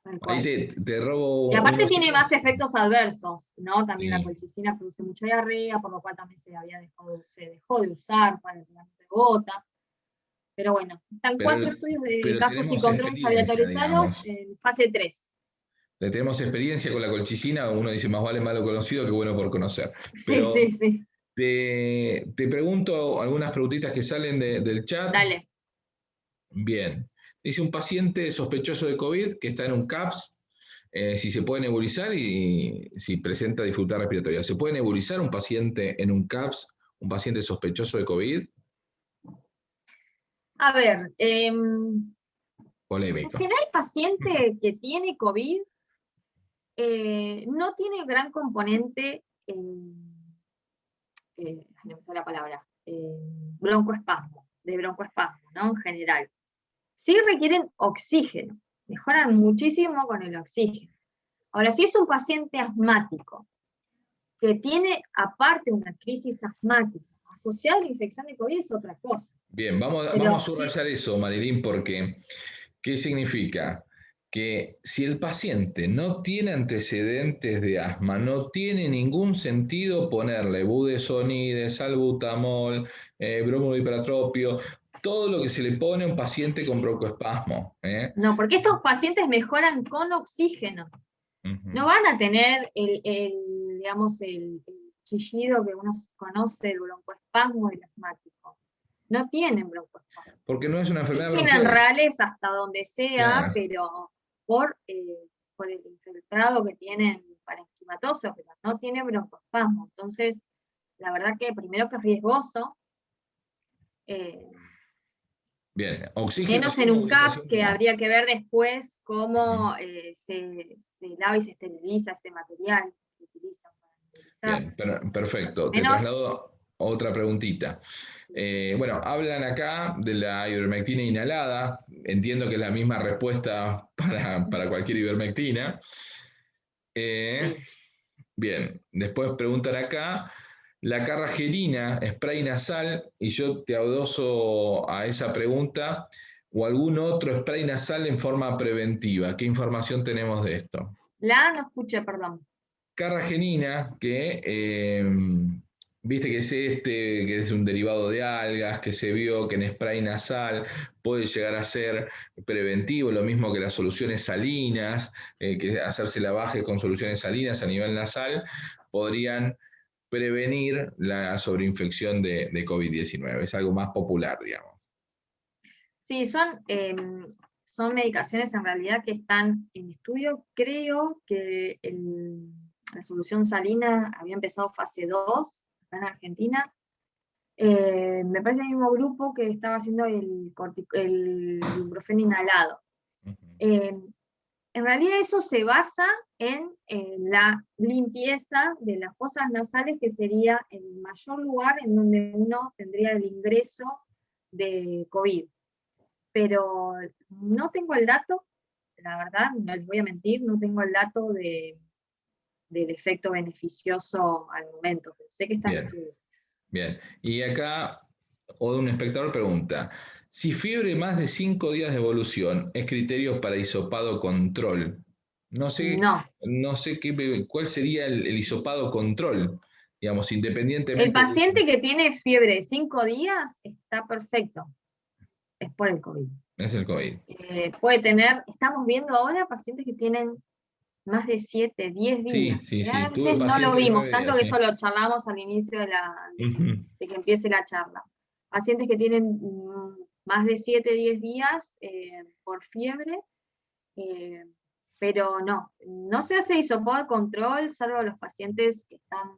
tal Ahí cual. te robo Y aparte unos tiene más segundos. efectos adversos, ¿no? También la Sí, colchicina produce mucha diarrea, por lo cual también se dejó de usar para el tratamiento de gota. Pero bueno, están pero, 4 estudios de pero casos y tenemos controles experiencia, aleatorizados digamos. en fase 3. Tenemos experiencia con la colchicina, uno dice más vale malo conocido que bueno por conocer. Sí, Pero sí, sí. te pregunto algunas preguntitas que salen del chat. Dale. Bien. Dice un paciente sospechoso de COVID que está en un CAPS, si se puede nebulizar y si presenta dificultad respiratoria. ¿Se puede nebulizar un paciente en un CAPS, un paciente sospechoso de COVID? A ver, en Polémico. general el paciente que tiene COVID no tiene gran componente, no me sale la palabra, broncoespasmo, de broncoespasmo, ¿no? En general. Sí requieren oxígeno, mejoran muchísimo con el oxígeno. Ahora, si es un paciente asmático que tiene aparte una crisis asmática asociada a la infección de COVID es otra cosa. Bien, vamos a Pero sí, subrayar eso, Marilyn, porque ¿qué significa? Que si el paciente no tiene antecedentes de asma, no tiene ningún sentido ponerle budesonide, salbutamol, bromoipratropio, todo lo que se le pone a un paciente con broncoespasmo. no, porque estos pacientes mejoran con oxígeno. No Ujú. van a tener digamos, el chillido que uno conoce, el broncoespasmo del asmático. No tienen broncoespasmo. Porque no es una Sí enfermedad tienen bronquial. rales hasta donde sea, Claro. pero por el infiltrado que tienen parenquimatoso, pero no tienen broncoespasmo. Entonces, la verdad que primero que es riesgoso, eh, Bien, y menos oxigenación, en un CAPS nebulización que no. habría que ver después Ujú. cómo se lava y se esteriliza ese material que utilizan para nebulizar. Bien, perfecto. Te Menor, traslado otra preguntita. sí. Bueno, hablan acá de la ivermectina inhalada. Entiendo que es la misma respuesta para cualquier ivermectina. Eh, Sí. bien, después preguntan acá, la carragenina, spray nasal, y yo te adoso a esa pregunta, o algún otro spray nasal en forma preventiva. ¿Qué información tenemos de esto? La no escuché, perdón. Carragenina, que viste que es un derivado de algas, que se vio que en spray nasal puede llegar a ser preventivo, lo mismo que las soluciones salinas, que hacerse lavaje con soluciones salinas a nivel nasal, podrían prevenir la sobreinfección de COVID-19. Es algo más popular, digamos. Sí, son medicaciones en realidad que están en estudio. Creo que la solución salina había empezado fase 2 acá en Argentina. Me parece el mismo grupo que estaba haciendo el ibuprofeno inhalado. Eh, en realidad eso se basa en la limpieza de las fosas nasales, que sería el mayor lugar en donde uno tendría el ingreso de COVID. Pero no tengo el dato, la verdad, no les voy a mentir, no tengo el dato del efecto beneficioso al momento, pero sé que está en Bien. estudio. Bien, y acá un espectador pregunta, si fiebre más de 5 días de evolución es criterio para hisopado control. No sé, No, no sé cuál sería el hisopado control, digamos, el independientemente paciente que tiene fiebre de 5 días está perfecto, es por el COVID. es el COVID. Puede tener, estamos viendo ahora pacientes que tienen más de 7, 10 Sí, días. sí, Que sí, tuve antes no lo pacientes de vimos, 9 tanto días, que sí. eso lo charlamos al inicio Ujú. de que empiece la charla. Pacientes que tienen más de 7, 10 días por fiebre, eh, pero no se hace hisopado de control, salvo los pacientes que están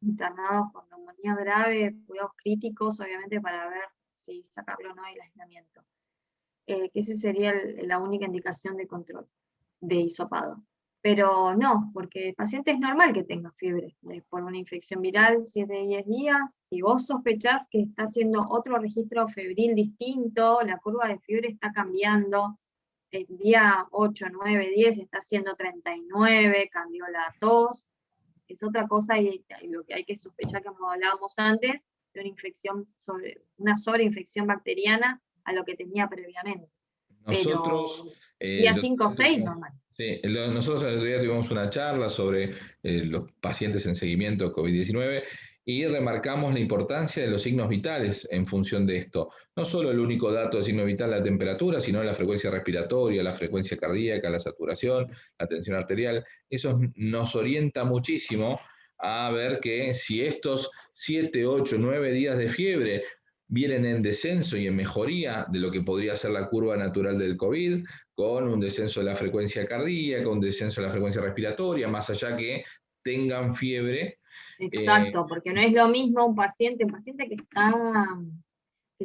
internados por neumonía grave, cuidados críticos, obviamente para ver si sacarlo o no del aislamiento. Que esa sería la única indicación de control de hisopado. Pero no, porque el paciente es normal que tenga fiebre por una infección viral 7-10 días. Si vos sospechás que está haciendo otro registro febril distinto, la curva de fiebre está cambiando, el día 8, 9, 10 está haciendo 39, cambió la tos, es otra cosa, y lo que hay que sospechar, como hablábamos antes, de una sobreinfección bacteriana a lo que tenía previamente. Nosotros, Pero día 5 o 6, tuvimos, normal. sí, nosotros el otro día tuvimos una charla sobre los pacientes en seguimiento COVID-19 y remarcamos la importancia de los signos vitales en función de esto. No solo el único dato de signo vital, la temperatura, sino la frecuencia respiratoria, la frecuencia cardíaca, la saturación, la tensión arterial. Eso nos orienta muchísimo a ver que si estos 7, 8, 9 días de fiebre vienen en descenso y en mejoría de lo que podría ser la curva natural del COVID, con un descenso de la frecuencia cardíaca, un descenso de la frecuencia respiratoria, más allá que tengan fiebre. Exacto, porque no es lo mismo un paciente que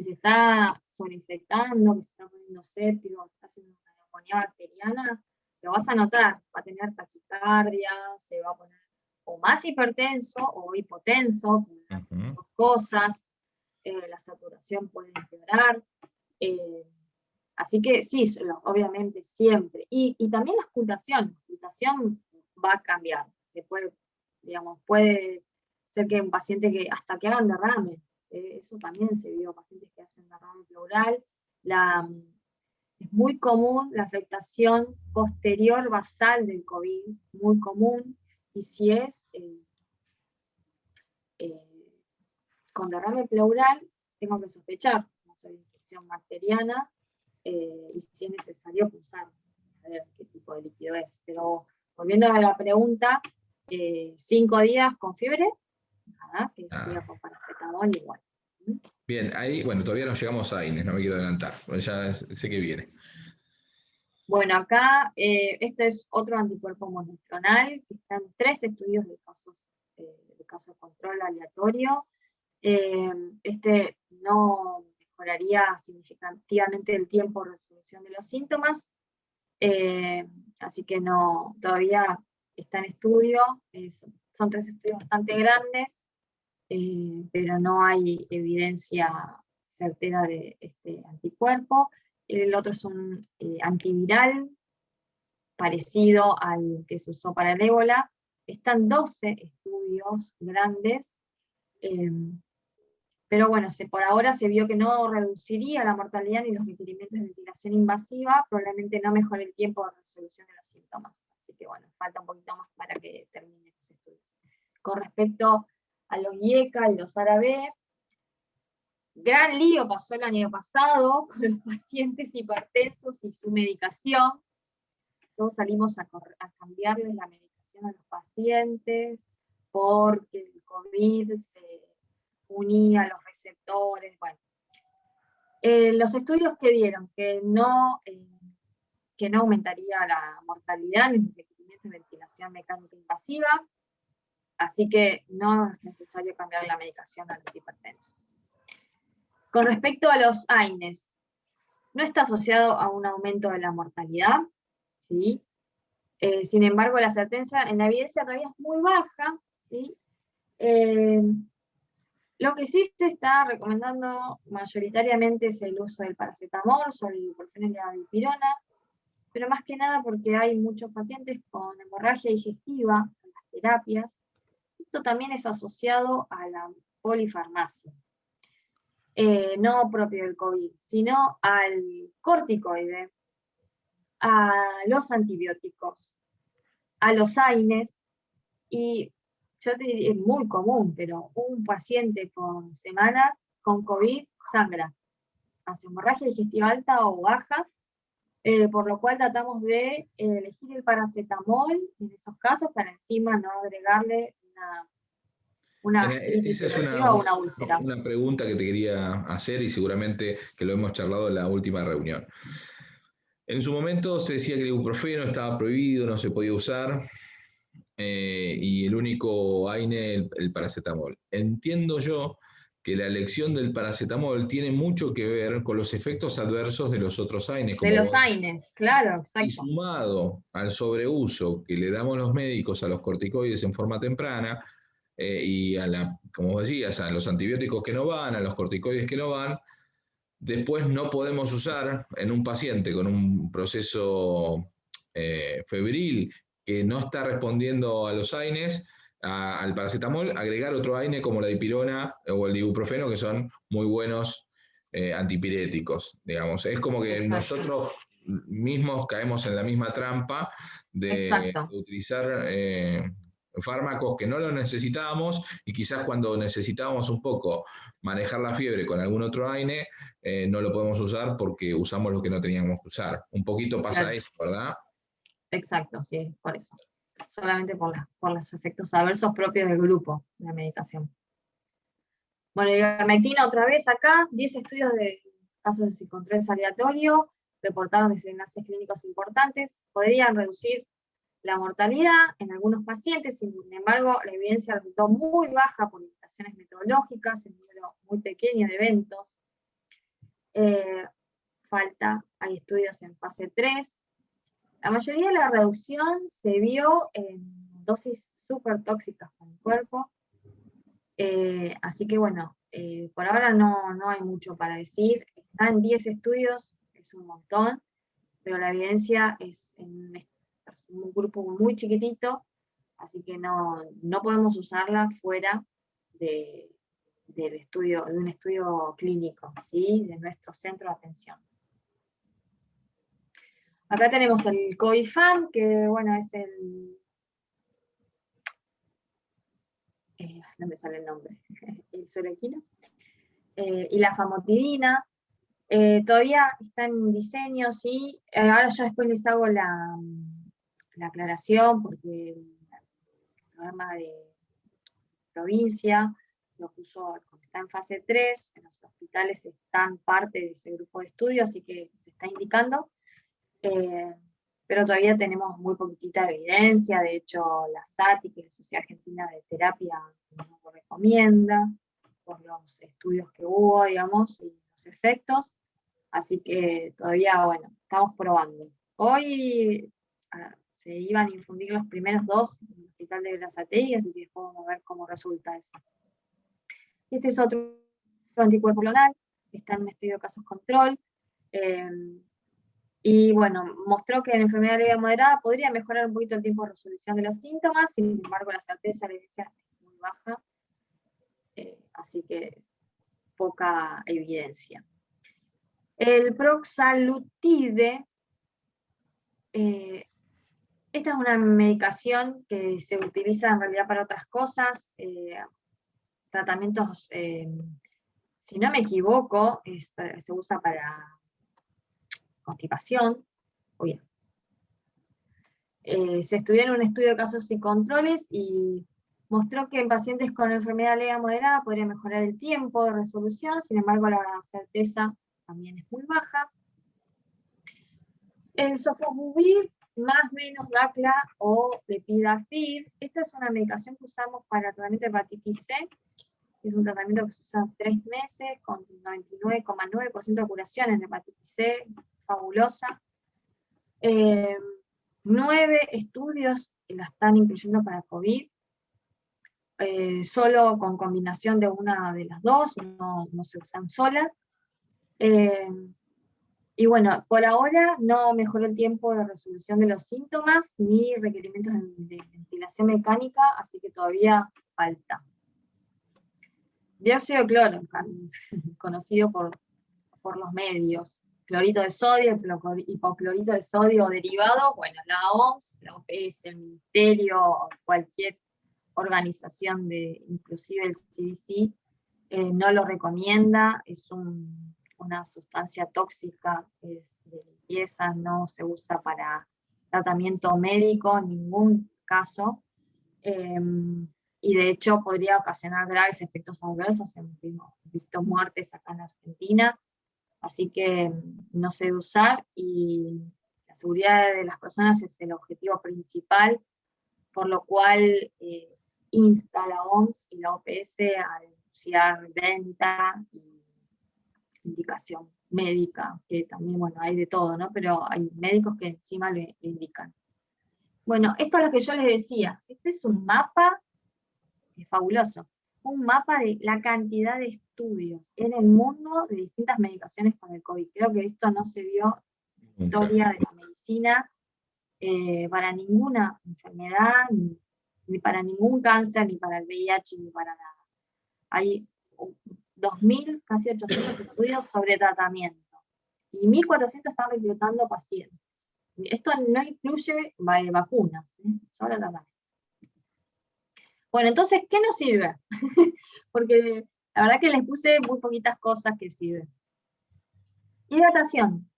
se está sobreinfectando, que se está poniendo séptico, que está haciendo una neumonía bacteriana, lo vas a notar, va a tener taquicardia, se va a poner o más hipertenso o hipotenso, dos cosas, la saturación puede empeorar, así que sí, obviamente siempre, y también la ocultación va a cambiar, se puede, digamos, puede ser que un paciente que hasta que hagan derrame, eso también se vio, pacientes que hacen derrame pleural, es muy común la afectación posterior basal del COVID, muy común, y si es con derrame pleural, tengo que sospechar una infección bacteriana, y si es necesario pulsar, a ver qué tipo de líquido es. Pero volviendo a la pregunta, 5 días con fiebre, nada, que siga con paracetamol igual. Bien, ahí, bueno, todavía no llegamos a AINES, no me quiero adelantar, ya sé que viene. Este es otro anticuerpo monoclonal, que está en 3 estudios de casos de control aleatorio. Este no mejoraría significativamente el tiempo de resolución de los síntomas, así que no, todavía está en estudio, son 3 estudios bastante grandes, pero no hay evidencia certera de este anticuerpo. El otro es un antiviral parecido al que se usó para el ébola. Están 12 estudios grandes, pero bueno, por ahora se vio que no reduciría la mortalidad ni los requerimientos de ventilación invasiva, probablemente no mejore el tiempo de resolución de los síntomas. Así que bueno, falta un poquito más para que terminen los estudios. Con respecto a los IECA y los ARA-B, gran lío pasó el año pasado con los pacientes hipertensos y su medicación. Todos salimos a cambiarles la medicación a los pacientes porque el COVID se unía a los receptores. Bueno, los estudios que dieron que no aumentaría la mortalidad ni los requerimientos de ventilación mecánica invasiva, así que no es necesario cambiar la medicación a los hipertensos. Con respecto a los AINES, no está asociado a un aumento de la mortalidad, ¿sí? Sin embargo, la certeza en la evidencia todavía es muy baja, ¿sí? Lo que sí se está recomendando mayoritariamente es el uso del paracetamol sobre ibuprofeno y la dipirona, pero más que nada porque hay muchos pacientes con hemorragia digestiva en las terapias. Esto también es asociado a la polifarmacia. No propio del COVID, sino al corticoide, a los antibióticos, a los AINES, y yo te diría, es muy común, pero un paciente por semana con COVID sangra, hace hemorragia digestiva alta o baja, por lo cual tratamos de elegir el paracetamol en esos casos para encima no agregarle una gastritis Esa es erosiva o una úlcera. una pregunta que te quería hacer y seguramente que lo hemos charlado en la última reunión. En su momento se decía que el ibuprofeno estaba prohibido, no se podía usar. y el único AINE el paracetamol. Entiendo yo que la elección del paracetamol tiene mucho que ver con los efectos adversos de los otros AINES, De como los vos decís. AINES, claro, Y exacto. sumado al sobreuso que le damos los médicos a los corticoides en forma temprana, y como vos decías, a los antibióticos que no van, a los corticoides que no van, después no podemos usar en un paciente con un proceso febril que no está respondiendo a los AINES, al paracetamol, agregar otro AINE como la dipirona o el ibuprofeno, que son muy buenos antipiréticos, digamos. Es como que Exacto, nosotros mismos caemos en la misma trampa de exacto. utilizar fármacos que no los necesitábamos, y quizás cuando necesitábamos un poco manejar la fiebre con algún otro AINE, no lo podemos usar porque usamos lo que no teníamos que usar. Un poquito pasa Claro, eso, ¿verdad? exacto, sí, por eso. Solamente por los efectos adversos propios del grupo de medicación. Bueno, ivermectina otra vez acá, 10 estudios de casos de psicocontrol aleatorio, reportaron desenlaces clínicos importantes, podrían reducir la mortalidad en algunos pacientes, sin embargo, la evidencia resultó muy baja por limitaciones metodológicas, en un número muy pequeño de eventos. Hay estudios en fase 3. La mayoría de la reducción se vio en dosis súper tóxicas para el cuerpo, así que bueno, por ahora no hay mucho para decir. Están 10 estudios, es un montón, pero la evidencia es en un grupo muy chiquitito, así que no podemos usarla fuera de, de un estudio clínico, ¿sí? De nuestro centro de atención. Acá tenemos el Coifam, que bueno, es no me sale el nombre, el sueroquino, y la famotidina. Todavía está en diseño, sí. Ahora yo después les hago la aclaración, porque el programa de provincia lo puso, está en fase 3, en los hospitales están parte de ese grupo de estudio, así que se está indicando. Pero todavía tenemos muy poquitita evidencia. De hecho, la SATI, que es la Sociedad Argentina de Terapia, no lo recomienda por los estudios que hubo, digamos, y los efectos. Así que todavía, bueno, estamos probando. Hoy se iban a infundir los primeros 2 en el hospital de Berazategui, así que después vamos a ver cómo resulta eso. Este es otro anticuerpo clonal, está en un estudio de casos control. Y bueno, mostró que en enfermedad leve moderada podría mejorar un poquito el tiempo de resolución de los síntomas, sin embargo la certeza de la evidencia es muy baja, así que poca evidencia. El proxalutide, esta es una medicación que se utiliza en realidad para otras cosas, tratamientos, si no me equivoco, se usa para constipación. Se estudió en un estudio de casos y controles y mostró que en pacientes con enfermedad leve a moderada podría mejorar el tiempo de resolución, sin embargo la certeza también es muy baja. El sofosbuvir más menos DACLA o lepidafir, esta es una medicación que usamos para tratamiento de hepatitis C, es un tratamiento que se usa 3 meses con 99,9% de curación en hepatitis C, fabulosa. 9 estudios la están incluyendo para COVID, solo con combinación de una de las dos, no se usan solas. Y bueno, por ahora no mejoró el tiempo de resolución de los síntomas ni requerimientos de ventilación mecánica, así que todavía falta. Dióxido de cloro, conocido por los medios. Clorito de sodio, hipoclorito de sodio derivado, bueno, la OMS, la OPS, el Ministerio, cualquier organización, inclusive el CDC, no lo recomienda, es una sustancia tóxica, es de limpieza, no se usa para tratamiento médico en ningún caso, y de hecho podría ocasionar graves efectos adversos. Hemos visto muertes acá en Argentina, así que no se debe usar, y la seguridad de las personas es el objetivo principal, por lo cual insta a la OMS y la OPS a denunciar venta y indicación médica, que también, bueno, hay de todo, ¿no? Pero hay médicos que encima lo indican. Bueno, esto es lo que yo les decía. Este es un mapa fabuloso. Un mapa de la cantidad de estudios en el mundo de distintas medicaciones con el COVID. Creo que esto no se vio en la historia de la medicina para ninguna enfermedad, ni para ningún cáncer, ni para el VIH, ni para nada. Hay 2.000, casi 800 estudios sobre tratamiento. Y 1.400 están reclutando pacientes. Esto no incluye vacunas, solo tratamiento. Bueno, entonces, ¿qué nos sirve? Porque la verdad que les puse muy poquitas cosas que sirven. Hidratación.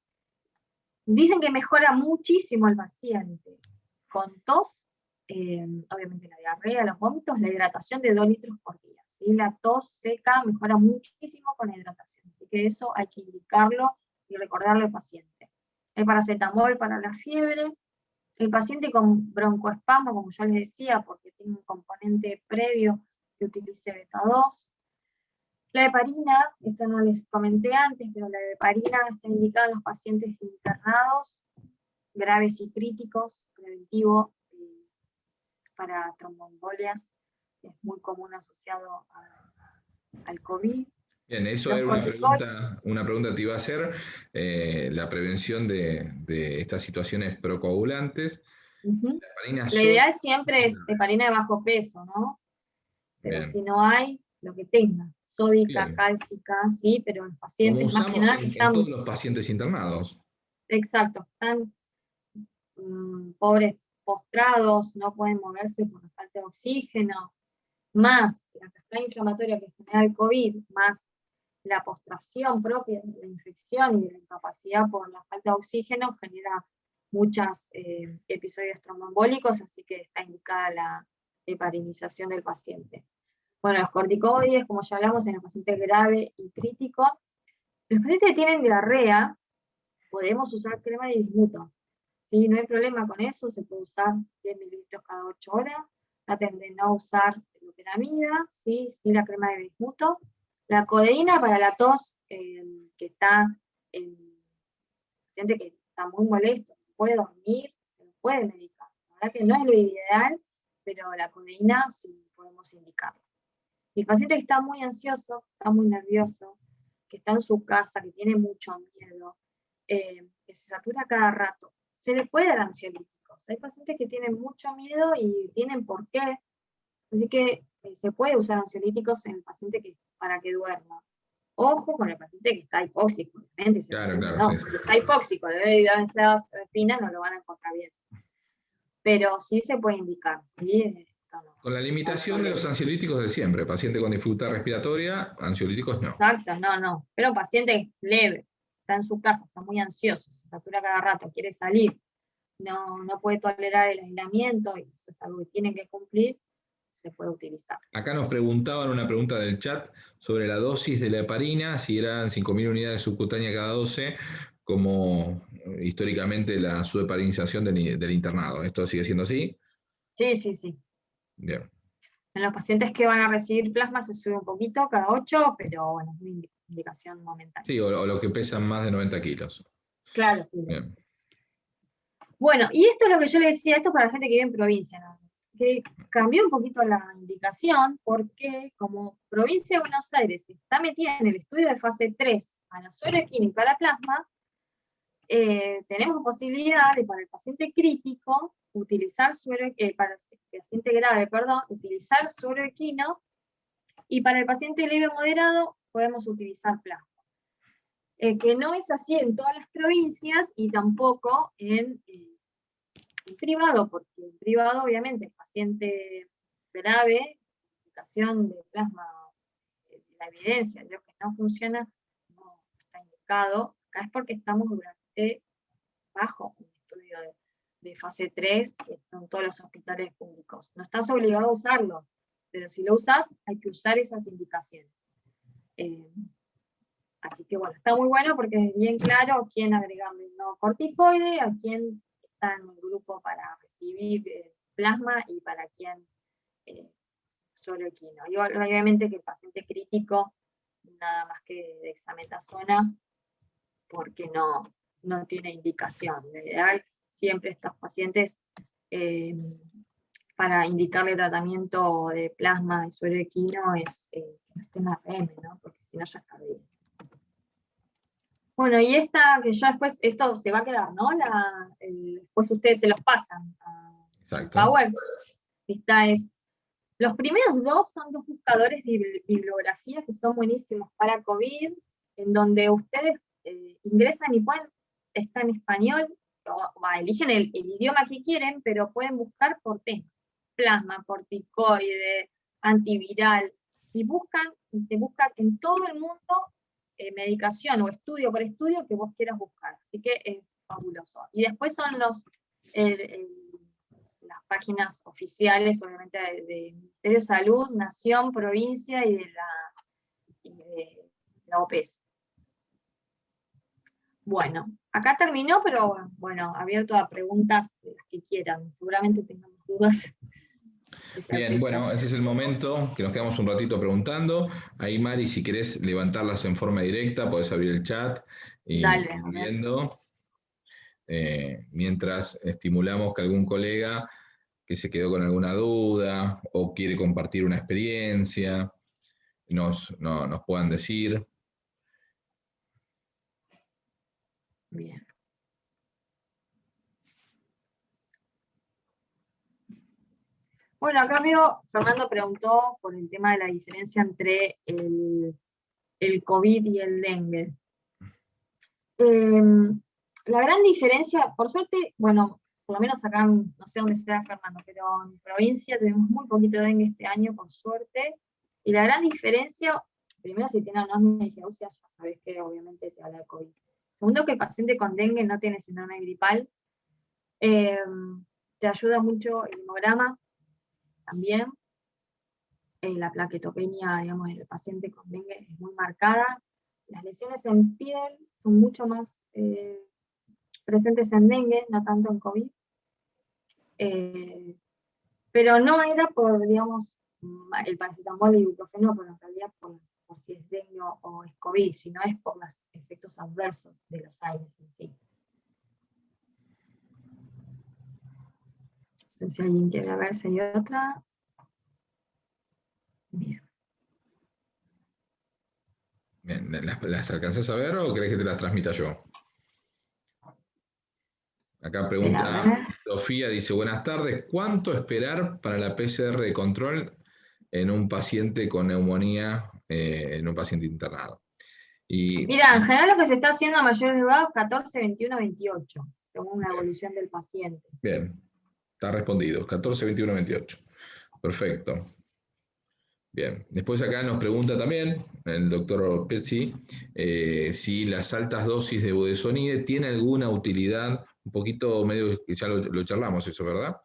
Dicen que mejora muchísimo el paciente con tos, obviamente la diarrea, los vómitos, la hidratación de 2 litros por día. ¿Sí? La tos seca mejora muchísimo con la hidratación, así que eso hay que indicarlo y recordarlo al paciente. El paracetamol para la fiebre, el paciente con broncoespasmo, como yo les decía, porque tiene un componente previo que utilice beta-2. La heparina, esto no les comenté antes, pero la heparina está indicada en los pacientes internados, graves y críticos, preventivo para tromboembolias, es muy común asociado al COVID. Bien, eso Los era corticoides. una pregunta que te iba a hacer, la prevención de estas situaciones procoagulantes. Uh-huh. La heparina Lo sola. ideal siempre es heparina de bajo peso, ¿no? Pero Bien. si no hay, lo que tenga, sódica, Bien. cálcica, sí, pero en Como pacientes más que usamos nada que en todos están, los pacientes internados. exacto, están pobres postrados, no pueden moverse por la falta de oxígeno, más la cascada inflamatoria que genera el COVID, más la postración propia de la infección y de la incapacidad por la falta de oxígeno, genera muchos episodios tromboembólicos, así que está indicada la heparinización del paciente. Bueno, los corticoides, como ya hablamos, en el paciente grave y crítico. Los pacientes que tienen diarrea, podemos usar crema de bismuto. ¿Sí? No hay problema con eso, se puede usar 10 mililitros cada 8 horas. Traten de no usar loperamida, ¿sí? Sí la crema de bismuto. La codeína para la tos, que está en paciente que está muy molesto, no puede dormir, se lo puede medicar. La verdad que no es lo ideal, pero la codeína sí podemos indicarla. Y el paciente que está muy ansioso, está muy nervioso, que está en su casa, que tiene mucho miedo, que se satura cada rato, se le puede dar ansiolíticos. Hay pacientes que tienen mucho miedo y tienen por qué, así que se puede usar ansiolíticos en el paciente para que duerma. Ojo con el paciente que está hipóxico, obviamente, si Claro, paciente claro, no, sí, si sí. está hipóxico, le debe dar benzodiazepina, no lo van a encontrar bien. Pero sí se puede indicar, ¿sí? No, Con la no hay limitación de problema. los ansiolíticos de siempre. Paciente con dificultad respiratoria, ansiolíticos no. Exacto, no. Pero un paciente leve, está en su casa, está muy ansioso, se satura cada rato, quiere salir, no puede tolerar el aislamiento, y eso es algo que tienen que cumplir, se puede utilizar. Acá nos preguntaban una pregunta del chat sobre la dosis de la heparina, si eran 5.000 unidades subcutáneas cada 12, como históricamente la subheparinización del internado. ¿Esto sigue siendo así? Sí. Bien. En los pacientes que van a recibir plasma se sube un poquito, cada 8, pero bueno, es una indicación momentánea. Sí, o los que pesan más de 90 kilos. Claro, sí. Bien. Bueno, y esto es lo que yo le decía, esto es para la gente que vive en provincia, ¿no? Que cambió un poquito la indicación, porque como provincia de Buenos Aires está metida en el estudio de fase 3 a la sueroquina y para plasma, tenemos posibilidad de para el paciente crítico utilizar para el paciente grave, perdón, utilizar sueroquino, y para el paciente leve o moderado podemos utilizar plasma. Que no es así en todas las provincias y tampoco en privado, porque en privado obviamente el paciente grave, indicación de plasma, la evidencia de lo que no funciona, no está indicado. Acá es porque estamos bajo un estudio de fase 3, que son todos los hospitales públicos. No estás obligado a usarlo, pero si lo usas, hay que usar esas indicaciones. Así que bueno, está muy bueno porque es bien claro a quién agregarle no corticoide, a quién está en el grupo para recibir plasma y para quién suero equino. Y obviamente que el paciente crítico, nada más que dexametasona, porque no tiene indicación. Lo ideal, siempre estos pacientes, para indicarle tratamiento de plasma y suero equino, es que no esté en RM, ¿no? Porque si no ya está bien. Bueno, y esta, que ya después, esto se va a quedar, ¿no? Después ustedes se los pasan a Exacto. Power. Esta es, los primeros dos son dos buscadores de bibliografía que son buenísimos para COVID, en donde ustedes ingresan y pueden, está en español, eligen el idioma que quieren, pero pueden buscar por tema. Plasma, corticoide, antiviral, y te buscan en todo el mundo medicación o estudio por estudio que vos quieras buscar. Así que es fabuloso. Y después son las páginas oficiales, obviamente, de Ministerio de Salud, Nación, Provincia y de la OPS. Bueno, acá terminó, pero bueno, abierto a preguntas de las que quieran. Seguramente tengamos dudas. Bien, bueno, ese es el momento que nos quedamos un ratito preguntando. Ahí, Mari, si querés levantarlas en forma directa, podés abrir el chat y Dale, ir viendo. Mientras estimulamos que algún colega que se quedó con alguna duda o quiere compartir una experiencia, nos puedan decir. Bien. Bueno, acá veo, Fernando preguntó por el tema de la diferencia entre el COVID y el dengue. La gran diferencia, por suerte, bueno, por lo menos acá, no sé dónde será Fernando, pero en mi provincia tuvimos muy poquito dengue este año, por suerte, y la gran diferencia, primero si tiene anosmia y giausia, ya sabés que obviamente te habla de COVID. Segundo, que el paciente con dengue no tiene síndrome gripal, te ayuda mucho el hemograma también, la plaquetopenia, digamos, en el paciente con dengue es muy marcada, las lesiones en piel son mucho más presentes en dengue, no tanto en COVID, pero no era por, digamos, el paracetamol y ibuprofeno, pero en realidad por si es dengue o es COVID, sino es por los efectos adversos de los aires en sí. No sé si alguien quiere ver si hay otra. Bien. Bien, ¿las alcanzás a ver o querés que te las transmita yo? Acá pregunta Sofía, dice, buenas tardes, ¿cuánto esperar para la PCR de control en un paciente con neumonía, en un paciente internado? Mira, en general lo que se está haciendo a mayores de edad, 14, 21, 28, según la evolución del paciente. Bien, está respondido, 14, 21, 28. Perfecto. Bien, después acá nos pregunta también el doctor Pezzi si las altas dosis de budesonide tienen alguna utilidad, un poquito medio que ya lo charlamos eso, ¿verdad?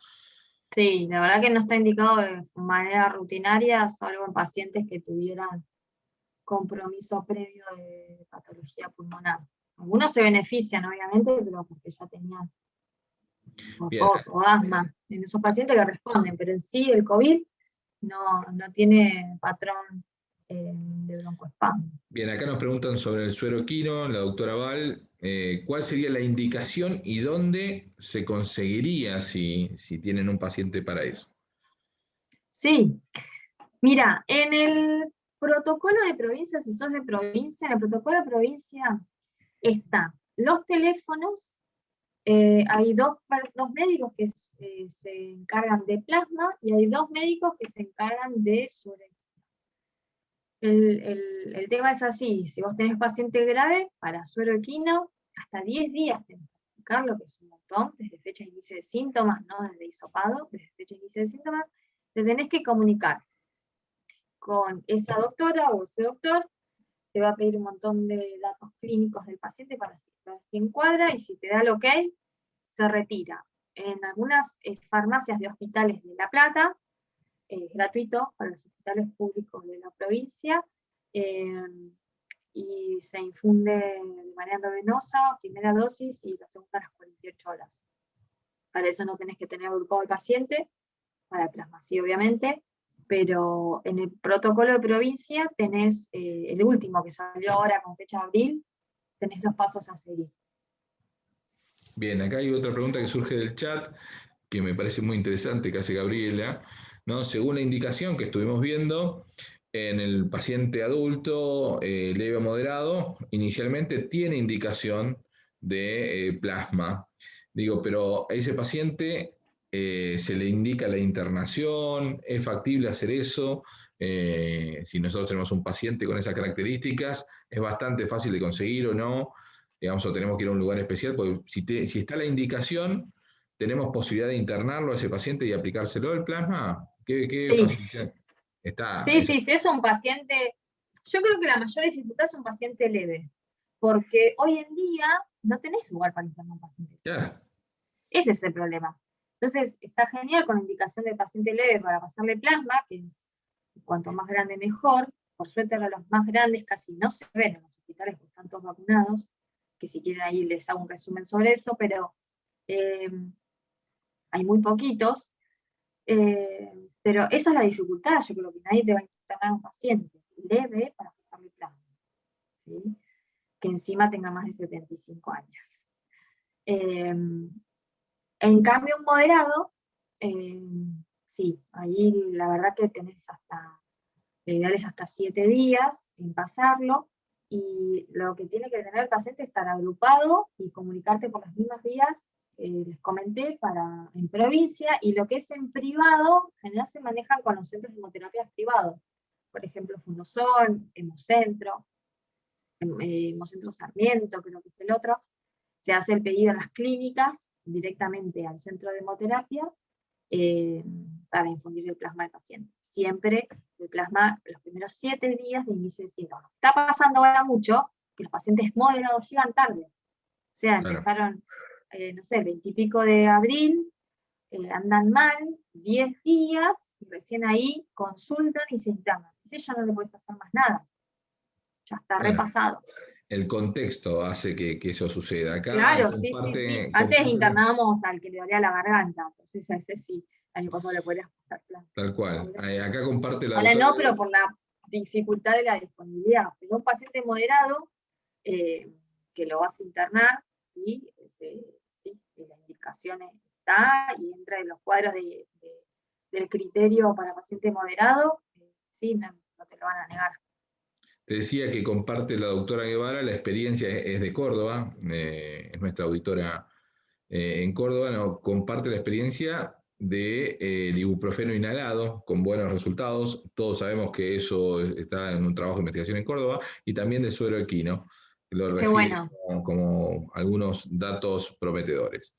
Sí, la verdad que no está indicado de manera rutinaria, salvo en pacientes que tuvieran compromiso previo de patología pulmonar. Algunos se benefician, obviamente, pero porque ya tenían o asma, en esos pacientes que responden, pero en sí el COVID no tiene patrón de broncoespasmo. Bien, acá nos preguntan sobre el suero equino, la doctora Val, ¿cuál sería la indicación y dónde se conseguiría si tienen un paciente para eso? Sí, mira, en el protocolo de provincia, si sos de provincia, en el protocolo de provincia están los teléfonos, hay dos médicos que se encargan de plasma y hay dos médicos que se encargan de suero. El tema es así, si vos tenés paciente grave, para suero equino, hasta 10 días tenés que aplicarlo, que es un montón, desde fecha de inicio de síntomas, no desde hisopado, desde fecha de inicio de síntomas, te tenés que comunicar con esa doctora o ese doctor, te va a pedir un montón de datos clínicos del paciente para ver si encuadra, y si te da el ok, se retira. En algunas farmacias de hospitales de La Plata, gratuito para los hospitales públicos de la provincia, y se infunde de manera endovenosa, primera dosis y la segunda a las 48 horas. Para eso no tenés que tener agrupado al paciente, para el plasma sí, obviamente, pero en el protocolo de provincia tenés el último que salió ahora con fecha de abril, tenés los pasos a seguir. Bien, acá hay otra pregunta que surge del chat, que me parece muy interesante, que hace Gabriela, ¿no? Según la indicación que estuvimos viendo, en el paciente adulto leve o moderado, inicialmente tiene indicación de plasma. Digo, pero a ese paciente se le indica la internación, es factible hacer eso. Si nosotros tenemos un paciente con esas características, es bastante fácil de conseguir o no, digamos, o tenemos que ir a un lugar especial, porque si está la indicación, tenemos posibilidad de internarlo a ese paciente y aplicárselo el plasma. ¿Qué Sí, facilidad está? sí, sí, si es un paciente, yo creo que la mayor dificultad es un paciente leve, porque hoy en día no tenés lugar para internar un paciente leve. Claro, Ese es el problema. Entonces, está genial con la indicación de paciente leve para pasarle plasma, que es cuanto más grande mejor. Por suerte ahora los más grandes casi no se ven en los hospitales porque están todos vacunados, que si quieren ahí les hago un resumen sobre eso, pero hay muy poquitos. Pero esa es la dificultad, yo creo que nadie te va a internar un paciente leve para pasarle plasma, ¿sí? Que encima tenga más de 75 años. En cambio, un moderado, sí, ahí la verdad que tenés lo ideal es hasta 7 días en pasarlo, y lo que tiene que tener el paciente es estar agrupado y comunicarte por las mismas vías, les comenté, en provincia, y lo que es en privado, en general se manejan con los centros de hemoterapia privados, por ejemplo, Fundosol, Hemocentro, Hemocentro Sarmiento, creo que es el otro. Se hace el pedido en las clínicas, directamente al centro de hemoterapia, para infundir el plasma al paciente. Siempre el plasma los primeros 7 días de inicio de síntomas. Está pasando ahora mucho que los pacientes moderados llegan tarde. O sea, claro. empezaron, no sé, 20 y pico de abril, andan mal, 10 días, y recién ahí consultan y se internan. Entonces ya no le puedes hacer más nada. Ya está Claro. repasado. El contexto hace que eso suceda. Acá Claro, sí, sí, sí. Antes internábamos al que le dolía la garganta, entonces a ese sí, el año pasado le podrías pasar plasma. tal cual. Acá comparte la Ahora doctora. no, pero por la dificultad de la disponibilidad. Pero un paciente moderado, que lo vas a internar, ¿sí? Sí, la indicación está y entra en los cuadros del criterio para paciente moderado, sí, no te lo van a negar. Te decía que comparte la doctora Guevara, la experiencia es de Córdoba, es nuestra auditora en Córdoba, no, comparte la experiencia de ibuprofeno inhalado con buenos resultados. Todos sabemos que eso está en un trabajo de investigación en Córdoba, y también de suero equino, que lo Qué refiere bueno, como algunos datos prometedores.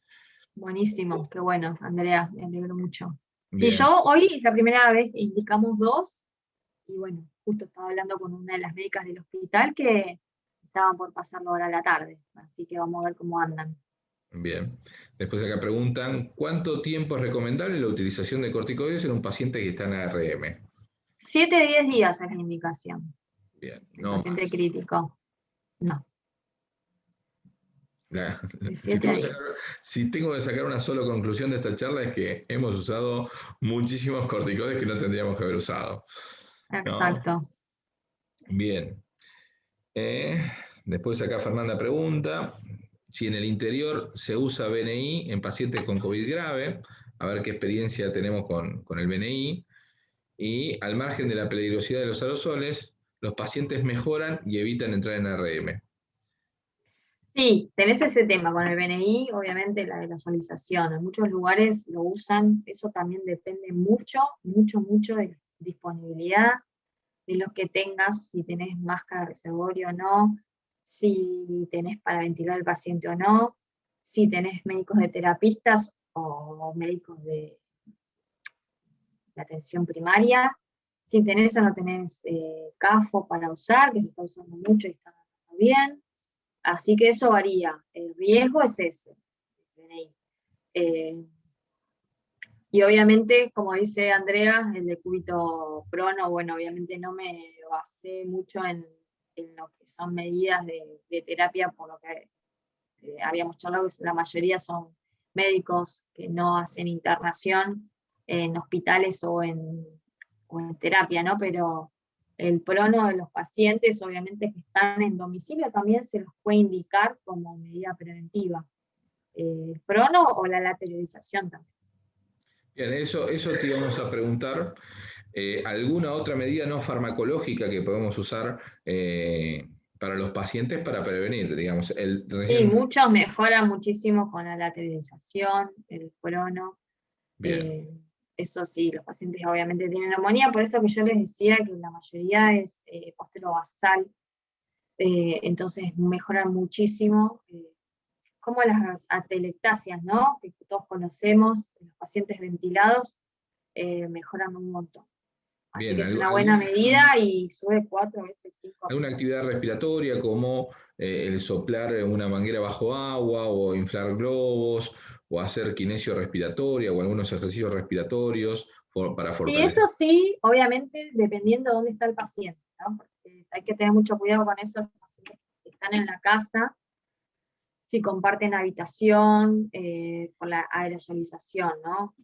buenísimo, qué bueno, Andrea, me alegro mucho. Sí, Bien, yo hoy es la primera vez que indicamos 2, y bueno, justo estaba hablando con una de las médicas del hospital que estaban por pasarlo ahora a la tarde, así que vamos a ver cómo andan. bien. Después acá preguntan, ¿cuánto tiempo es recomendable la utilización de corticoides en un paciente que está en ARM? 7 a 10 días es la indicación. Bien, El no paciente más. crítico, no, La- de si, 7 a tengo que 10. sacar, si tengo que sacar una sola conclusión de esta charla, es que hemos usado muchísimos corticoides que no tendríamos que haber usado, ¿no? Exacto. Bien. Eh, Después acá Fernanda pregunta si en el interior se usa BNI en pacientes con COVID grave, a ver qué experiencia tenemos con el BNI, y al margen de la peligrosidad de los aerosoles, los pacientes mejoran y evitan entrar en ARM. Sí, tenés ese tema con el BNI, obviamente la aerosolización. En muchos lugares lo usan, eso también depende mucho, mucho, mucho de disponibilidad, de lo que tengas, si tenés máscara de reservorio o no, si tenés para ventilar al paciente o no, si tenés médicos de terapistas o médicos de atención primaria, si tenés o no tenés CAFO para usar, que se está usando mucho y está bien. Así que eso varía. El riesgo es ese. Eh, y obviamente, como dice Andrea, el de cúbito prono, bueno, obviamente no me basé mucho en lo que son medidas de terapia, por lo que habíamos charlado, que la mayoría son médicos que no hacen internación, en hospitales o en terapia, ¿no? Pero el prono de los pacientes, obviamente que están en domicilio, también se los puede indicar como medida preventiva. El prono o la lateralización también. Bien, eso te íbamos a preguntar. ¿Alguna otra medida no farmacológica que podemos usar para los pacientes para prevenir? Digamos, Sí, muchos mejoran muchísimo con la lateralización, el prono. Eso sí, los pacientes obviamente tienen neumonía, por eso que yo les decía que la mayoría es posterobasal, entonces mejoran muchísimo, como las atelectasias, ¿no? Que todos conocemos, los pacientes ventilados mejoran un montón. Así que es una buena medida y sube 4 veces 5. ¿Alguna actividad respiratoria como el soplar una manguera bajo agua o inflar globos o hacer kinesio respiratoria o algunos ejercicios respiratorios para fortalecer? Sí, eso sí, obviamente dependiendo de dónde está el paciente, ¿no? Porque hay que tener mucho cuidado con eso, los pacientes si están en la casa, si comparten habitación, con la aerosolización, ¿no?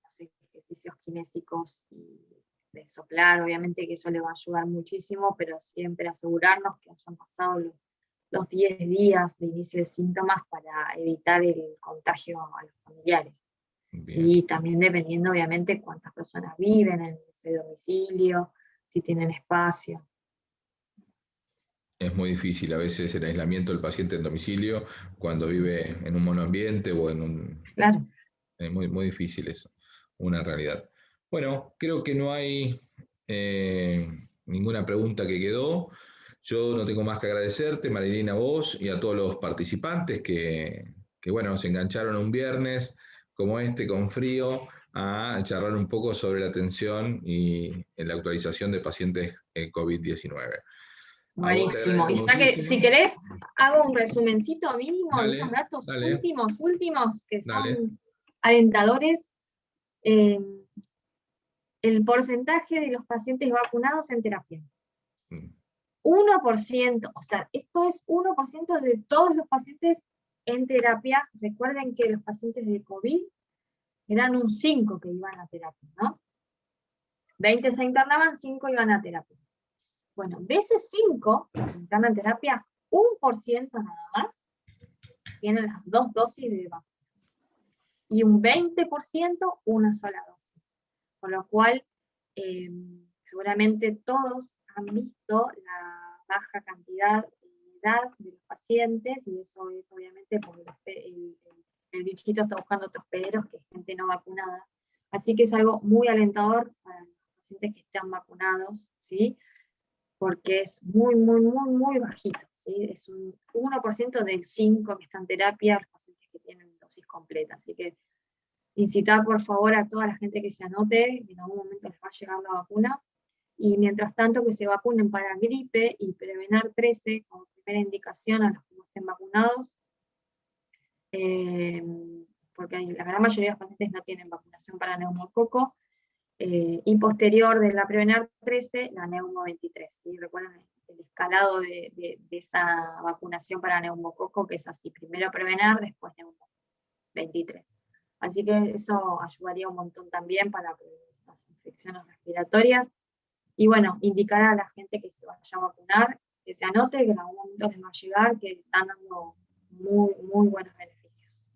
Los ejercicios kinésicos y de soplar, obviamente que eso le va a ayudar muchísimo, pero siempre asegurarnos que hayan pasado los 10 días de inicio de síntomas para evitar el contagio a los familiares. Bien. Y también dependiendo, obviamente, cuántas personas viven en ese domicilio, si tienen espacio. Es muy difícil a veces el aislamiento del paciente en domicilio cuando vive en un monoambiente o en un... Claro. Es muy, muy difícil eso, una realidad. Bueno, creo que no hay ninguna pregunta que quedó. Yo no tengo más que agradecerte, Marilina, a vos y a todos los participantes que bueno, se engancharon un viernes como este con frío a charlar un poco sobre la atención y la actualización de pacientes COVID-19. Buenísimo. Y ya que, si querés, hago un resumencito mínimo de unos datos últimos, que son alentadores. El porcentaje de los pacientes vacunados en terapia. 1%, o sea, esto es 1% de todos los pacientes en terapia. Recuerden que los pacientes de COVID eran un 5 que iban a terapia, ¿no? 20 se internaban, 5 iban a terapia. Bueno, de ese 5 que se internan en terapia, 1% nada más tienen las 2 dosis de vacuna. Y un 20% una sola dosis. Con lo cual, seguramente todos han visto la baja cantidad de edad de los pacientes, y eso es obviamente porque el bichito está buscando otros hospederos, que es gente no vacunada. Así que es algo muy alentador para los pacientes que están vacunados, ¿sí? Porque es muy, muy, muy, muy bajito, ¿sí? Es un 1% del 5 que está en terapia, los pacientes que tienen dosis completa. Así que incitar por favor a toda la gente que se anote, que en algún momento les va a llegar la vacuna, y mientras tanto que se vacunen para gripe y Prevenar 13 como primera indicación a los que no estén vacunados, porque la gran mayoría de los pacientes no tienen vacunación para neumococo, y posterior de la Prevenar 13, la Neumo 23, ¿sí? Recuerden el escalado de esa vacunación para neumococo, que es así, primero Prevenar, después Neumo 23. Así que eso ayudaría un montón también para las infecciones respiratorias. Y bueno, indicar a la gente que se vaya a vacunar, que se anote, que en algún momento les va a llegar, que están dando muy, muy buenos beneficios.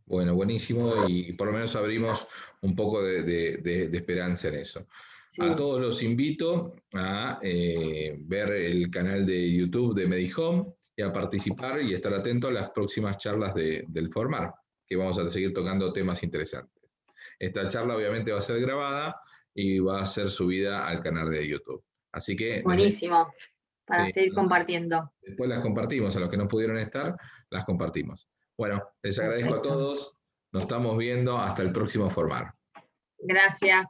Bueno, buenísimo, y por lo menos abrimos un poco de esperanza en eso. Sí. A todos los invito a ver el canal de YouTube de Medihome y a participar y estar atentos a las próximas charlas del Formar, que vamos a seguir tocando temas interesantes. Esta charla obviamente va a ser grabada y va a ser subida al canal de YouTube. Así que... Buenísimo, para seguir compartiendo. Después las compartimos, a los que no pudieron estar, las compartimos. Bueno, les agradezco a todos, nos estamos viendo, hasta el próximo Formar. Gracias.